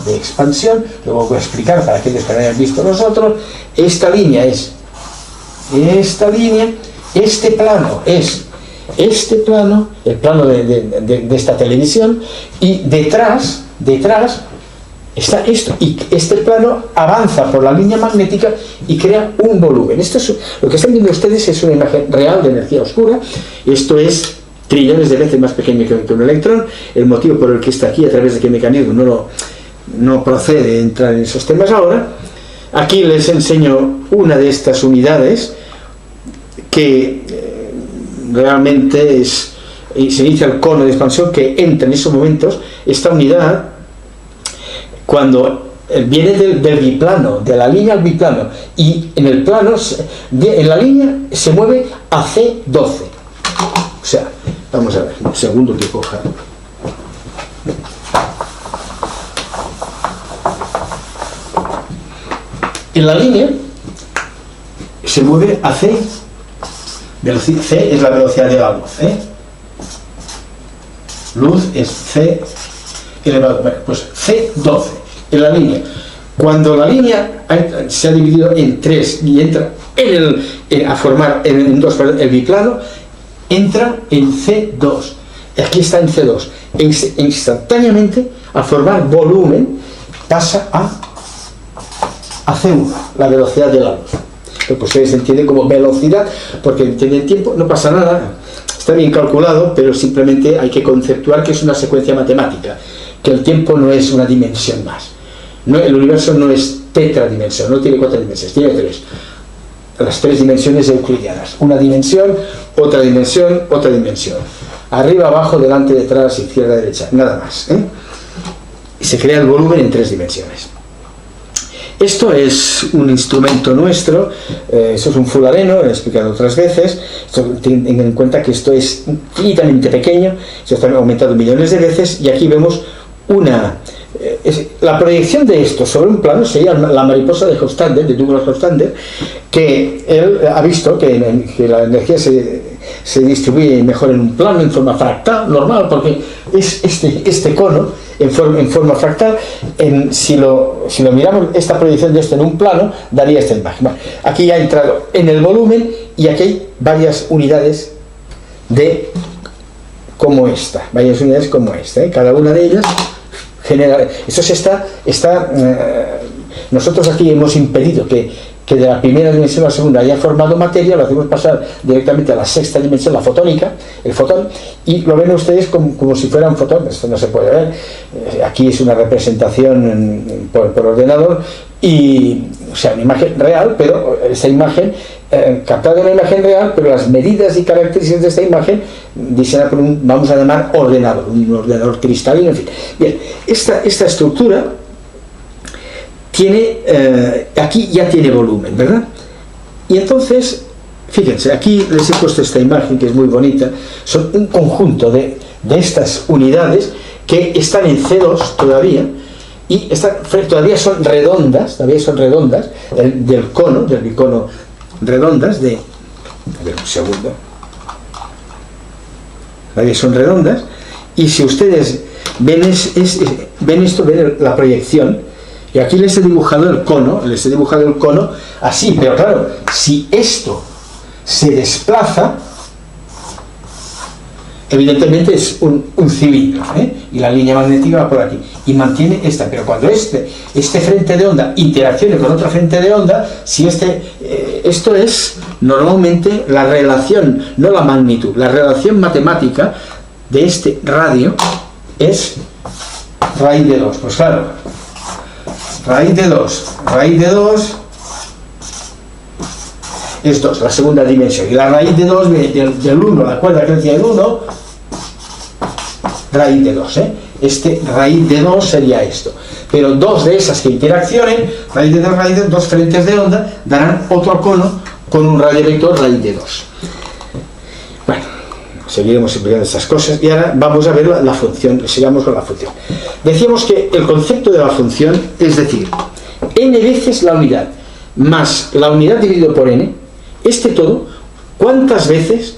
de expansión. Luego voy a explicar para aquellos que no hayan visto nosotros. Esta línea es esta línea, este plano es este plano, el plano de esta televisión, y detrás está esto, y este plano avanza por la línea magnética y crea un volumen. Esto es, lo que están viendo ustedes es una imagen real de energía oscura. Esto es trillones de veces más pequeño que un electrón. El motivo por el que está aquí, a través de qué mecanismo, no procede entrar en esos temas ahora. Aquí les enseño una de estas unidades que realmente se inicia el cono de expansión, que entra en esos momentos. Esta unidad, cuando viene del biplano, de la línea al biplano, y en el plano, en la línea se mueve a C12. O sea, vamos a ver, un segundo que coja. En la línea se mueve a C. C es la velocidad de la luz. Luz es C elevado. Bueno, pues C12 en la línea. Cuando la línea se ha dividido en 3 y entra a formar en 2 el biplano, entra en C2. Aquí está en C2. Instantáneamente, al formar volumen, pasa a C1, la velocidad de la luz. Pues se entiende como velocidad, porque tiene el tiempo, no pasa nada, está bien calculado, pero simplemente hay que conceptuar que es una secuencia matemática, que el tiempo no es una dimensión más. El universo no es tetradimensión, no tiene 4 dimensiones, tiene 3. Las 3 dimensiones euclidianas: una dimensión, otra dimensión, otra dimensión. Arriba, abajo, delante, detrás, izquierda, derecha, nada más. Y se crea el volumen en 3 dimensiones. Esto es un instrumento nuestro, esto es un fulareno, lo he explicado otras veces. Tengan en cuenta que esto es infinitamente pequeño, se está aumentado millones de veces, y aquí vemos la proyección de esto sobre un plano. Sería la mariposa de Hofstadter, de Douglas Hofstadter, que él ha visto que la energía se distribuye mejor en un plano en forma fractal, normal, porque es este cono en forma fractal. Si lo miramos, esta proyección de esto en un plano daría esta imagen. Bueno, aquí ya ha entrado en el volumen y aquí hay varias unidades de como esta, cada una de ellas genera. Eso nosotros aquí hemos impedido que de la primera dimensión a la segunda haya formado materia, lo hacemos pasar directamente a la sexta dimensión, la fotónica, el fotón, y lo ven ustedes como si fuera un fotón. Esto no se puede ver, aquí es una representación por ordenador, o sea, una imagen real, pero esa imagen, captada en una imagen real, pero las medidas y características de esta imagen diseñada por vamos a llamar ordenador, un ordenador cristalino, en fin. Bien, esta estructura tiene, aquí ya tiene volumen, ¿verdad? Y entonces, fíjense, aquí les he puesto esta imagen que es muy bonita. Son un conjunto de estas unidades que están en C2 todavía, y todavía son redondas, del bicono redondas de... A ver, un segundo. Todavía son redondas, y si ustedes ven esto, ven la proyección, y aquí les he dibujado el cono, así, pero claro, si esto se desplaza, evidentemente es un cilindro, y la línea magnética va por aquí, y mantiene esta, pero cuando este frente de onda interaccione con otra frente de onda, si esto es normalmente la relación, no la magnitud, la relación matemática de este radio es raíz de 2, pues claro, raíz de 2 es 2, la segunda dimensión, y la raíz de 2 viene del 1, la cuerda que decía el 1, raíz de 2, raíz de 2 sería esto, pero dos de esas que interaccionen, raíz de 2, dos frentes de onda, darán otro cono con un radio vector raíz de 2. Bueno, seguiremos explicando estas cosas, y ahora vamos a ver la función. Sigamos con la función. Decíamos que el concepto de la función, es decir, n veces la unidad más la unidad dividido por n, todo, ¿cuántas veces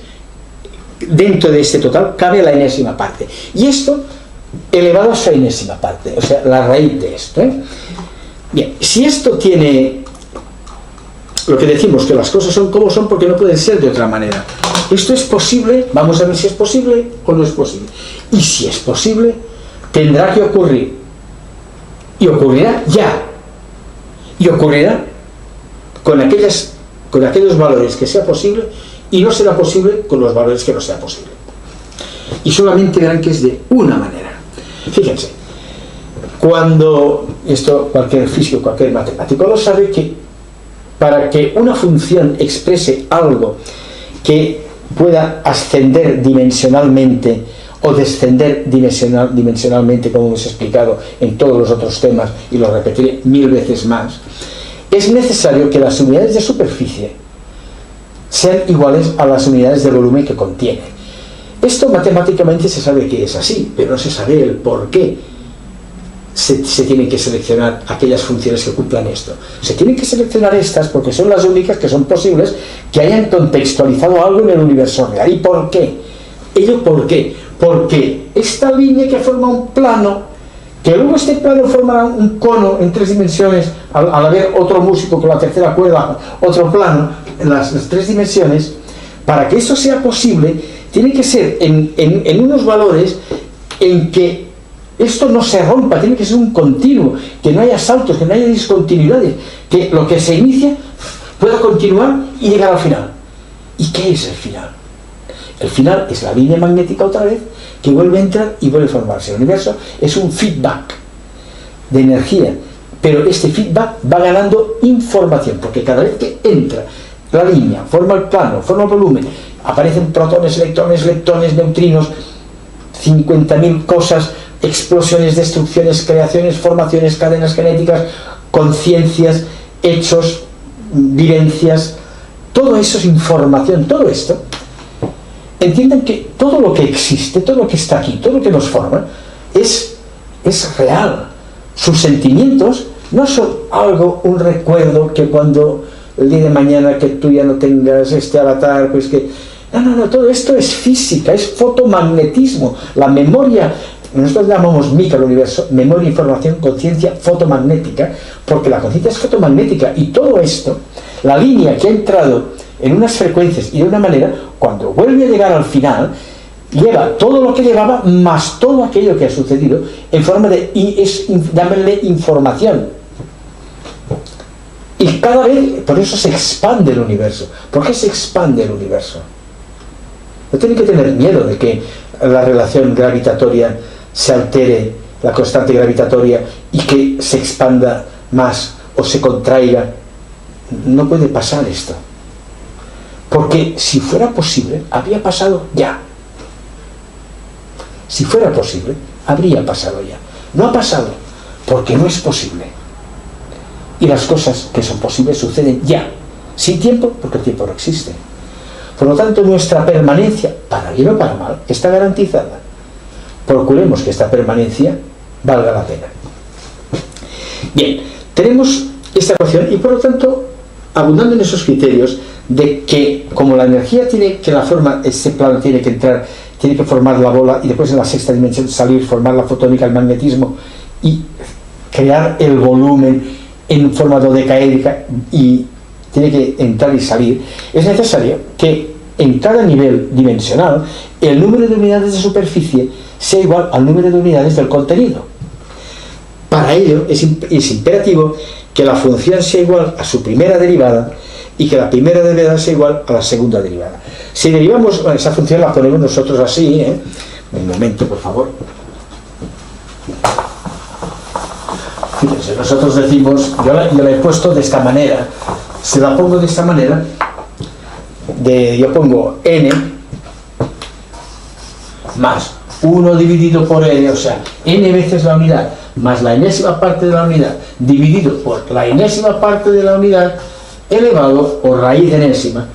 dentro de este total cabe la enésima parte? Y esto elevado a su enésima parte, o sea, la raíz de esto. Bien, si esto tiene lo que decimos, que las cosas son como son porque no pueden ser de otra manera. Esto es posible, vamos a ver si es posible o no es posible. Y si es posible, tendrá que ocurrir. Y ocurrirá ya. Y ocurrirá con aquellos valores que sea posible, y no será posible con los valores que no sea posible. Y solamente verán que es de una manera. Fíjense, cuando esto cualquier físico, cualquier matemático lo sabe, que para que una función exprese algo que pueda ascender dimensionalmente o descender dimensionalmente, como hemos explicado en todos los otros temas, y lo repetiré 1000 veces más, es necesario que las unidades de superficie sean iguales a las unidades de volumen que contiene. Esto matemáticamente se sabe que es así, pero no se sabe el por qué se tienen que seleccionar aquellas funciones que cumplan esto. Se tienen que seleccionar estas porque son las únicas que son posibles que hayan contextualizado algo en el universo real. ¿Y por qué? ¿Ello por qué? Porque esta línea que forma un plano, que luego este plano formará un cono en 3 dimensiones, al haber otro músico con la tercera cuerda, otro plano en las 3 dimensiones, para que eso sea posible, tiene que ser en unos valores en que esto no se rompa, tiene que ser un continuo, que no haya saltos, que no haya discontinuidades, que lo que se inicia pueda continuar y llegar al final. ¿Y qué es el final? El final es la línea magnética otra vez, que vuelve a entrar y vuelve a formarse. El universo es un feedback de energía, pero este feedback va ganando información, porque cada vez que entra la línea, forma el plano, forma el volumen, aparecen protones, electrones, leptones, neutrinos, 50.000 cosas, explosiones, destrucciones, creaciones, formaciones, cadenas genéticas, conciencias, hechos, vivencias, todo eso es información. Todo esto, entiendan que todo lo que existe, todo lo que está aquí, todo lo que nos forma, es real. Sus sentimientos no son algo, un recuerdo que cuando el día de mañana que tú ya no tengas este avatar, pues que... No, todo esto es física, es fotomagnetismo. La memoria nosotros llamamos microuniverso, memoria, información, conciencia fotomagnética, porque la conciencia es fotomagnética, y todo esto, la línea que ha entrado en unas frecuencias y de una manera, cuando vuelve a llegar al final, lleva todo lo que llevaba más todo aquello que ha sucedido en forma de, llámenle información. Y cada vez, por eso se expande el universo. ¿Por qué se expande el universo? No tienen que tener miedo de que la relación gravitatoria se altere, la constante gravitatoria, y que se expanda más o se contraiga. No puede pasar esto. Porque si fuera posible, habría pasado ya. Si fuera posible, habría pasado ya. No ha pasado, porque no es posible. Y las cosas que son posibles suceden ya, sin tiempo, porque el tiempo no existe. Por lo tanto, nuestra permanencia, para bien o para mal, está garantizada. Procuremos que esta permanencia valga la pena. Bien, tenemos esta ecuación y por lo tanto, abundando en esos criterios de que como la energía tiene que la forma, ese plano tiene que entrar, tiene que formar la bola y después en la sexta dimensión salir, formar la fotónica, el magnetismo y crear el volumen en forma dodecaédrica y tiene que entrar y salir, es necesario que en cada nivel dimensional el número de unidades de superficie sea igual al número de unidades del contenido. Para ello es imperativo que la función sea igual a su primera derivada y que la primera derivada sea igual a la segunda derivada. Si derivamos, bueno, esa función la ponemos nosotros así, un momento por favor. Fíjense, nosotros decimos, yo la he puesto de esta manera, se la pongo de esta manera, yo pongo n más 1 dividido por n, o sea, n veces la unidad, más la enésima parte de la unidad, dividido por la enésima parte de la unidad, elevado por raíz enésima,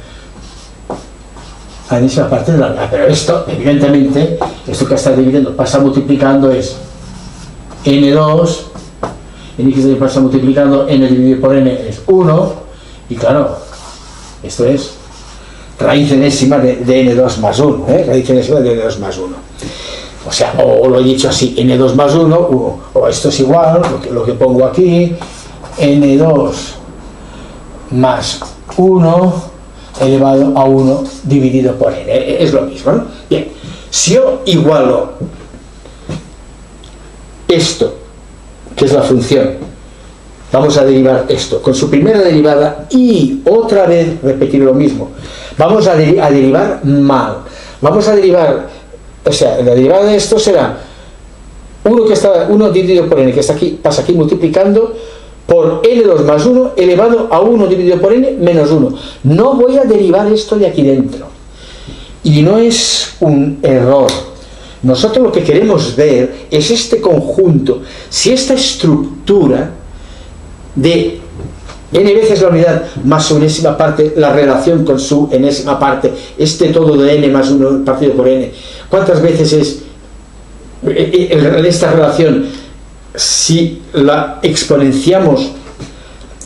la enésima parte de la unidad. Pero esto, evidentemente, esto que está dividiendo, pasa multiplicando es n2, n que se pasa multiplicando, n dividido por n es 1, y claro, esto es raíz enésima de n2 más 1, raíz enésima de n2 más 1. O sea, o lo he dicho así, n2 más 1, o esto es igual, lo que pongo aquí, n2 más 1 elevado a 1 dividido por n, es lo mismo, ¿no? Bien, si yo igualo esto, que es la función, vamos a derivar esto con su primera derivada y otra vez repetir lo mismo. Vamos a derivar mal. Vamos a derivar, o sea, la derivada de esto será 1 dividido por n, que está aquí, pasa aquí multiplicando, por n2 más 1 elevado a 1 dividido por n menos 1. No voy a derivar esto de aquí dentro. Y no es un error. Nosotros lo que queremos ver es este conjunto, si esta estructura de n veces la unidad más su enésima parte, la relación con su enésima parte, este todo de n más 1 partido por n, ¿cuántas veces es esta relación? Si la exponenciamos,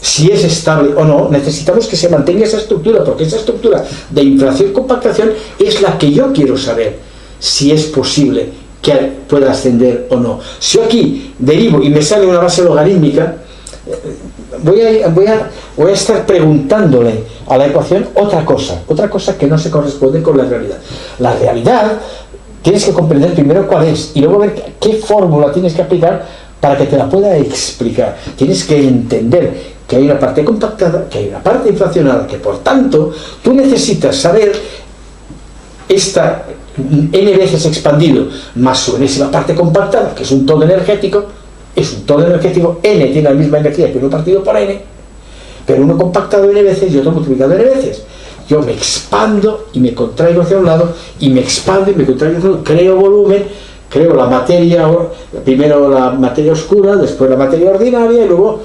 si es estable o no, necesitamos que se mantenga esa estructura, porque esa estructura de inflación-compactación es la que yo quiero saber si es posible que pueda ascender o no. Si yo aquí derivo y me sale una base logarítmica, voy a estar preguntándole a la ecuación otra cosa que no se corresponde con la realidad. La realidad tienes que comprender primero cuál es y luego ver qué fórmula tienes que aplicar para que te la pueda explicar. Tienes que entender que hay una parte compactada, que hay una parte inflacionada, que por tanto tú necesitas saber esta n veces expandido más su enésima parte compactada, que es un todo energético, n tiene la misma energía que uno partido por n, pero uno compactado n veces y otro multiplicado n veces. Yo me expando y me contraigo hacia un lado, y me expando y me contraigo hacia otro, creo volumen, creo la materia, primero la materia oscura, después la materia ordinaria y luego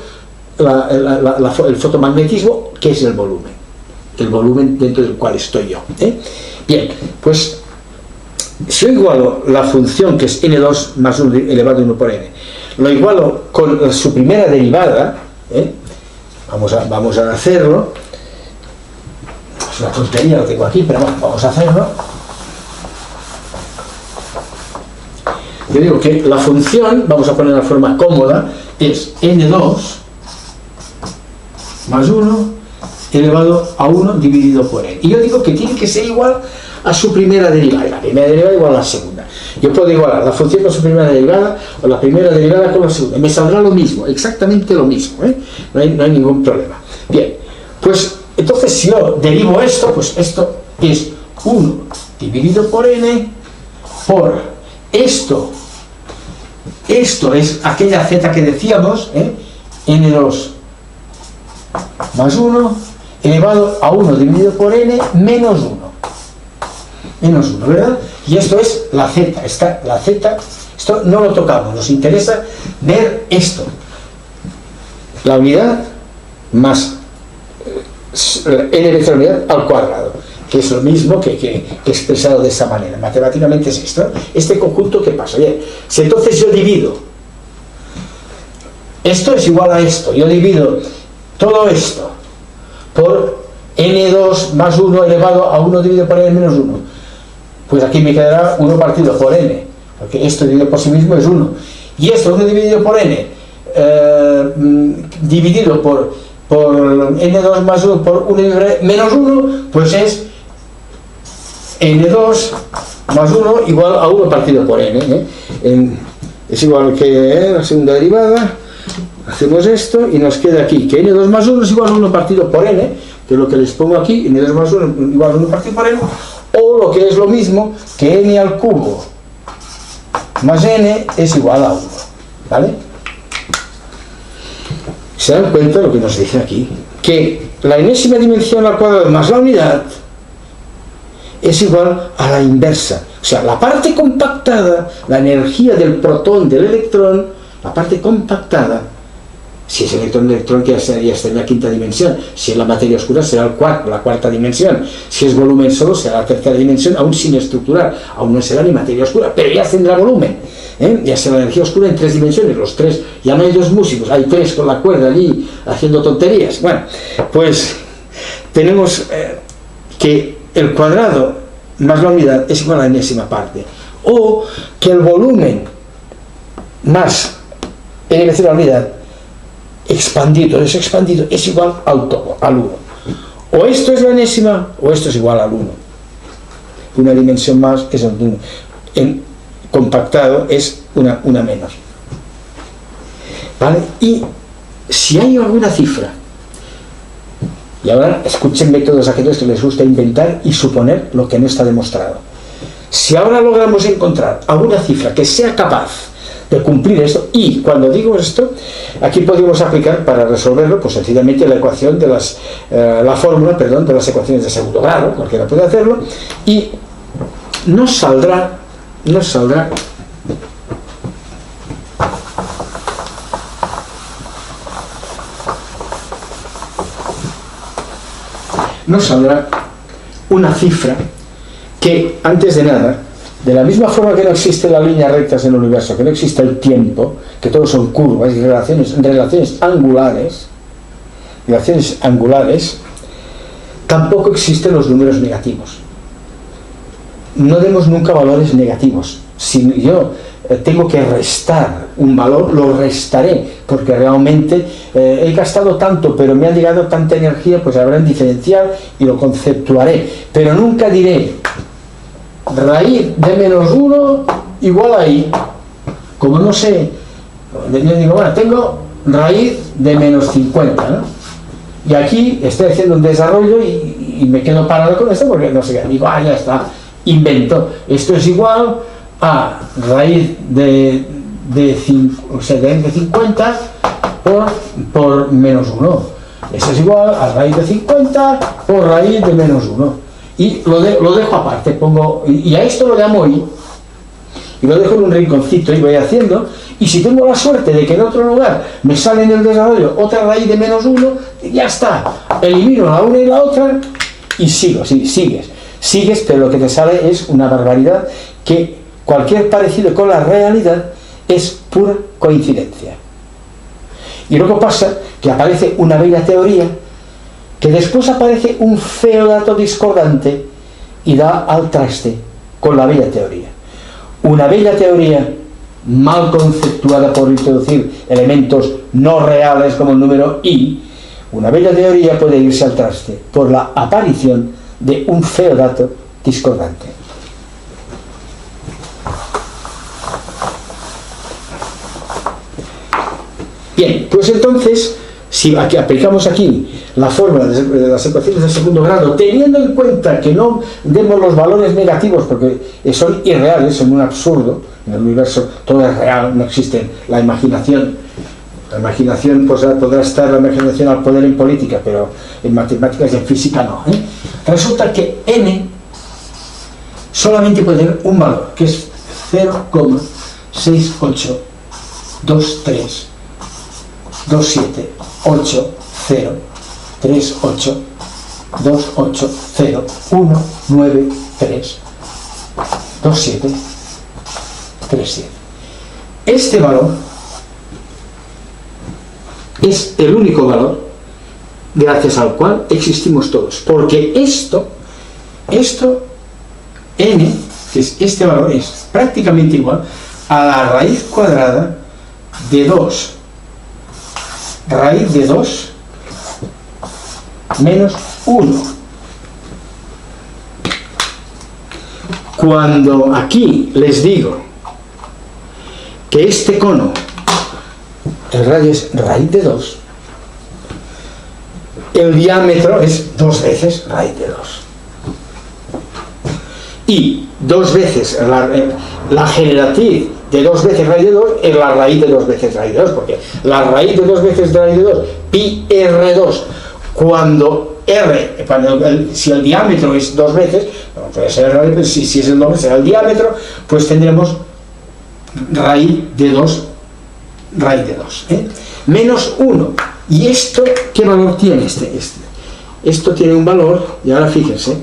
el fotomagnetismo, que es el volumen dentro del cual estoy yo. Bien, pues si yo igualo la función que es n2 más 1 elevado a 1 por n, lo igualo con su primera derivada, vamos a hacerlo, es una tontería, lo tengo aquí, pero bueno, vamos a hacerlo. Yo digo que la función, vamos a poner la forma cómoda, es n2 más 1 elevado a 1 dividido por n. Y yo digo que tiene que ser igual a su primera derivada. La primera derivada igual a la segunda. Yo puedo igualar la función con su primera derivada o la primera derivada con la segunda. Me saldrá lo mismo, exactamente lo mismo, ¿eh? No hay ningún problema. Bien, pues entonces si yo derivo esto, pues esto es 1 dividido por n por esto. Esto es aquella z que decíamos, n2 más 1 elevado a 1 dividido por n menos 1. Menos 1, ¿verdad? Y esto es la z. La z, esto no lo tocamos, nos interesa ver esto. La unidad más n veces la unidad al cuadrado, que es lo mismo que expresado de esa manera. Matemáticamente es esto. Este conjunto, ¿qué pasa? Bien, si entonces yo divido, esto es igual a esto, yo divido todo esto por n2 más 1 elevado a 1 dividido por n menos 1, pues aquí me quedará 1 partido por n, porque esto dividido por sí mismo es 1, y esto 1 dividido por n dividido por n2 más 1 por 1 dividido por n menos 1, pues es n2 más 1 igual a 1 partido por n, es igual que la segunda derivada. Hacemos esto y nos queda aquí que n2 más 1 es igual a 1 partido por n, que es lo que les pongo aquí, n2 más 1 igual a 1 partido por n, o lo que es lo mismo que n al cubo más n es igual a 1, ¿vale? Se dan cuenta de lo que nos dice aquí, que la enésima dimensión al cuadrado más la unidad es igual a la inversa, o sea, la parte compactada, la energía del protón, del electrón, la parte compactada. Si es electrón que ya está en la quinta dimensión. Si es la materia oscura será la cuarta dimensión. Si es volumen solo será la tercera dimensión, aún sin estructurar. Aún no será ni materia oscura, pero ya tendrá volumen. Ya será la energía oscura en 3 dimensiones. Los 3, ya no hay 2 músicos, hay 3 con la cuerda allí haciendo tonterías. Bueno, pues tenemos que el cuadrado más la unidad es igual a la enésima parte. O que el volumen más n veces la unidad expandido es igual al todo, al 1. O esto es la enésima o esto es igual al 1. Una dimensión más es el 1. En compactado es una menos. ¿Vale? Y si hay alguna cifra, y ahora escúchenme todos aquellos que les gusta inventar y suponer lo que no está demostrado. Si ahora logramos encontrar alguna cifra que sea capaz de cumplir esto, y cuando digo esto, aquí podemos aplicar para resolverlo, pues sencillamente la ecuación de la fórmula, perdón, de las ecuaciones de segundo grado, cualquiera puede hacerlo, y nos saldrá una cifra que, antes de nada, de la misma forma que no existen las líneas rectas en el universo, que no existe el tiempo, que todos son curvas y relaciones angulares, tampoco existen los números negativos. No demos nunca valores negativos. Si yo tengo que restar un valor, lo restaré, porque realmente he gastado tanto, pero me ha llegado tanta energía, pues habrá un diferencial y lo conceptuaré. Pero nunca diré raíz de menos 1 igual a i. Como no sé, yo digo, bueno, tengo raíz de menos 50, ¿no? Y aquí estoy haciendo un desarrollo y me quedo parado con esto porque no sé qué. Digo, ya está, invento. Esto es igual a raíz de 50 por menos 1. Eso es igual a raíz de 50 por raíz de menos 1. Y lo dejo aparte, y a esto lo llamo i, y lo dejo en un rinconcito y voy haciendo, y si tengo la suerte de que en otro lugar me sale en el desarrollo otra raíz de menos 1, ya está, elimino la una y la otra y sigues, pero lo que te sale es una barbaridad, que cualquier parecido con la realidad es pura coincidencia. Y luego pasa que aparece una bella teoría, que después aparece un feo dato discordante y da al traste con la bella teoría. Una bella teoría mal conceptuada por introducir elementos no reales como el número i, una bella teoría puede irse al traste por la aparición de un feo dato discordante. Bien, pues entonces, si aquí aplicamos aquí la fórmula de las ecuaciones de segundo grado, teniendo en cuenta que no demos los valores negativos porque son irreales, son un absurdo, en el universo todo es real, no existe la imaginación. La imaginación, pues podrá estar la imaginación al poder en política, pero en matemáticas y en física no, ¿eh? Resulta que n solamente puede tener un valor, que es 0,6823 27 8 0 3 8 2 8 0 1 9 3 2 7 3 7. Este valor es el único valor gracias al cual existimos todos, porque esto n, que es este valor, es prácticamente igual a la raíz cuadrada de 2 raíz de 2 menos 1. Cuando aquí les digo que este cono, el radio es raíz de 2, el diámetro es 2 veces raíz de 2. Y 2 veces la generatriz de 2 veces raíz de 2 es la raíz de 2 veces raíz de 2, porque la raíz de 2 veces raíz de 2, pi r2, si el diámetro es 2 veces, no puede ser raíz, pero si es el doble, será el diámetro, pues tendremos raíz de 2 raíz de 2, menos 1. ¿Y esto qué valor tiene? Esto tiene un valor, y ahora fíjense,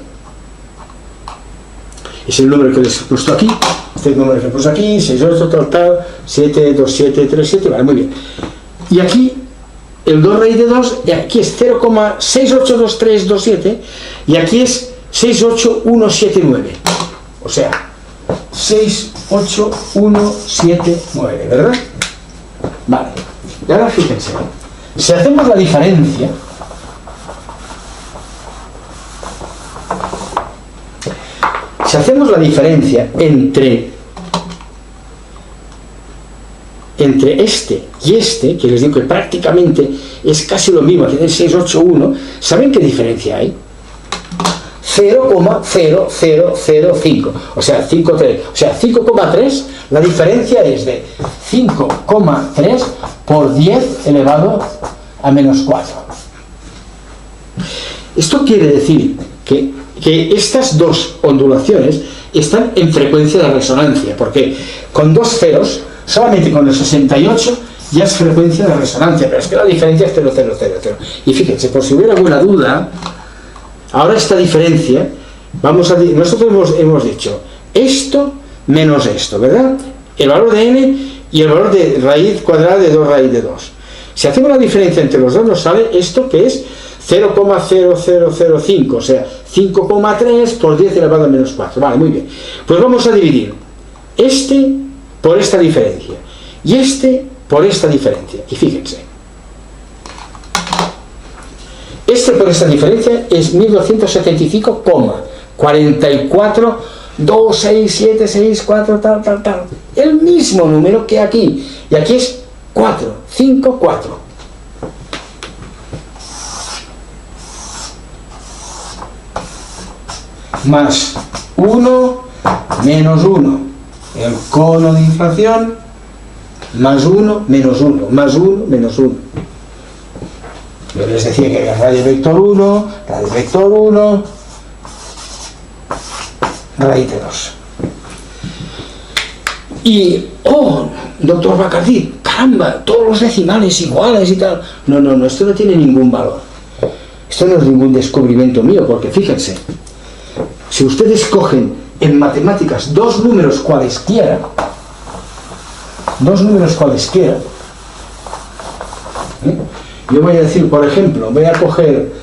es el número que les he puesto aquí, este número que he puesto aquí, 6, 8, tal, 7, 2, 7, 3, 7, vale, muy bien. Y aquí, el 2 raíz de 2, y aquí es 0,682327, y aquí es 68179, o sea, 68179, ¿verdad? Vale, y ahora fíjense, si hacemos la diferencia, entre este y este, que les digo que prácticamente es casi lo mismo, que es 681, ¿saben qué diferencia hay? 0,0005, o sea, 5,3, la diferencia es de 5,3 por 10 elevado a menos 4. Esto quiere decir que estas dos ondulaciones están en frecuencia de resonancia, porque con dos ceros, solamente con el 68 ya es frecuencia de resonancia, pero es que la diferencia es 0,000. Y fíjense, por si hubiera alguna duda, ahora esta diferencia, nosotros hemos dicho esto menos esto, ¿verdad? El valor de n y el valor de raíz cuadrada de 2 raíz de 2. Si hacemos la diferencia entre los dos, nos sale esto que es 0,0005, o sea, 5,3 por 10 elevado a menos 4. Vale, muy bien. Pues vamos a dividir este por esta diferencia y este por esta diferencia. Y fíjense, este por esta diferencia es 1275,442676, tal. El mismo número que aquí. Y aquí es 4, 5, 4. Más 1 menos 1, el cono de inflación, más 1 menos 1, más 1 menos 1. Yo les decía que era radio vector 1, radio vector 1, raíz de 2. Y, doctor Bacardí, caramba, todos los decimales iguales y tal. No, esto no tiene ningún valor. Esto no es ningún descubrimiento mío, porque fíjense, si ustedes cogen en matemáticas dos números cualesquiera, yo voy a decir, por ejemplo, voy a coger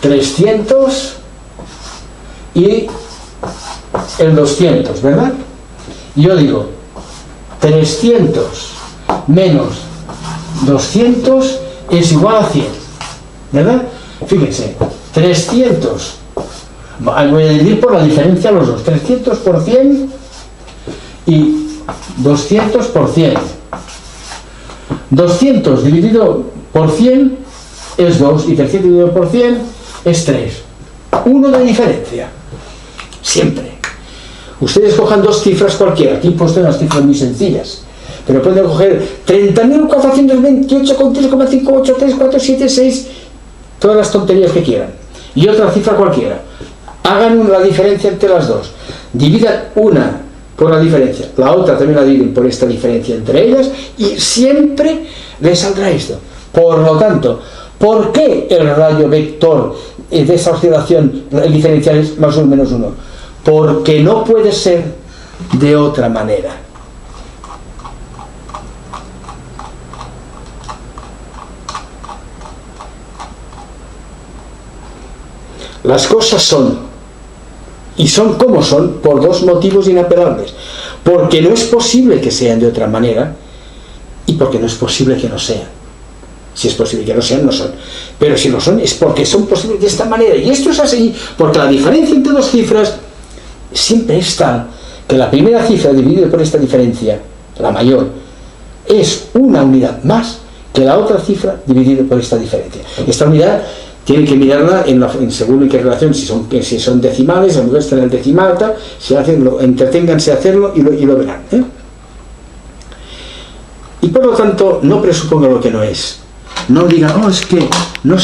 300 y el 200, ¿verdad? Y yo digo, 300 menos 200 es igual a 100, ¿verdad? Fíjense, 300, voy a dividir por la diferencia los dos, 300 por 100 y 200 por 100. 200 dividido por 100 es 2 y 300 dividido por 100 es 3. 1 de diferencia, siempre. Ustedes cojan dos cifras cualquiera, aquí he puesto unas cifras muy sencillas, pero pueden coger 30.428,3,583,476, todas las tonterías que quieran, y otra cifra cualquiera. Hagan la diferencia entre las dos, dividan una por la diferencia, la otra también la dividen por esta diferencia entre ellas, y siempre les saldrá esto. Por lo tanto, ¿por qué el rayo vector de esa oscilación, el diferencial es más o menos 1? Porque no puede ser de otra manera. Las cosas son, y son como son, por dos motivos inapelables. Porque no es posible que sean de otra manera, y porque no es posible que no sean. Si es posible que no sean, no son. Pero si no son, es porque son posibles de esta manera. Y esto es así, porque la diferencia entre dos cifras siempre es tal que la primera cifra dividida por esta diferencia, la mayor, es una unidad más que la otra cifra dividida por esta diferencia. Esta unidad tienen que mirarla según en qué relación, si son decimales, a lo mejor está en el decimal, tal, si hacen, entreténganse a hacerlo y lo verán, ¿eh? Y por lo tanto, no presupongan lo que no es. No digan, oh, es que no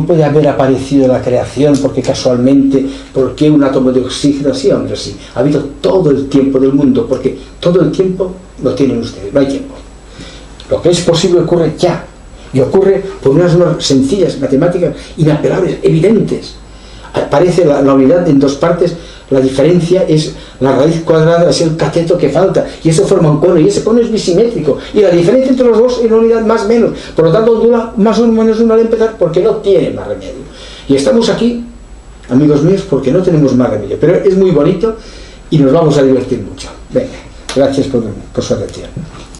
puede haber aparecido la creación porque casualmente, ¿por qué un átomo de oxígeno? Sí, hombre, sí. Ha habido todo el tiempo del mundo, porque todo el tiempo lo tienen ustedes, no hay tiempo. Lo que es posible ocurre ya, y ocurre por unas normas sencillas, matemáticas, inapelables, evidentes. Aparece la unidad en dos partes, la diferencia es la raíz cuadrada, es el cateto que falta, y eso forma un cono, y ese cono es bisimétrico, y la diferencia entre los dos es una unidad más menos, por lo tanto dura más o menos una al empezar, porque no tiene más remedio. Y estamos aquí, amigos míos, porque no tenemos más remedio, pero es muy bonito y nos vamos a divertir mucho. Venga, gracias por su atención.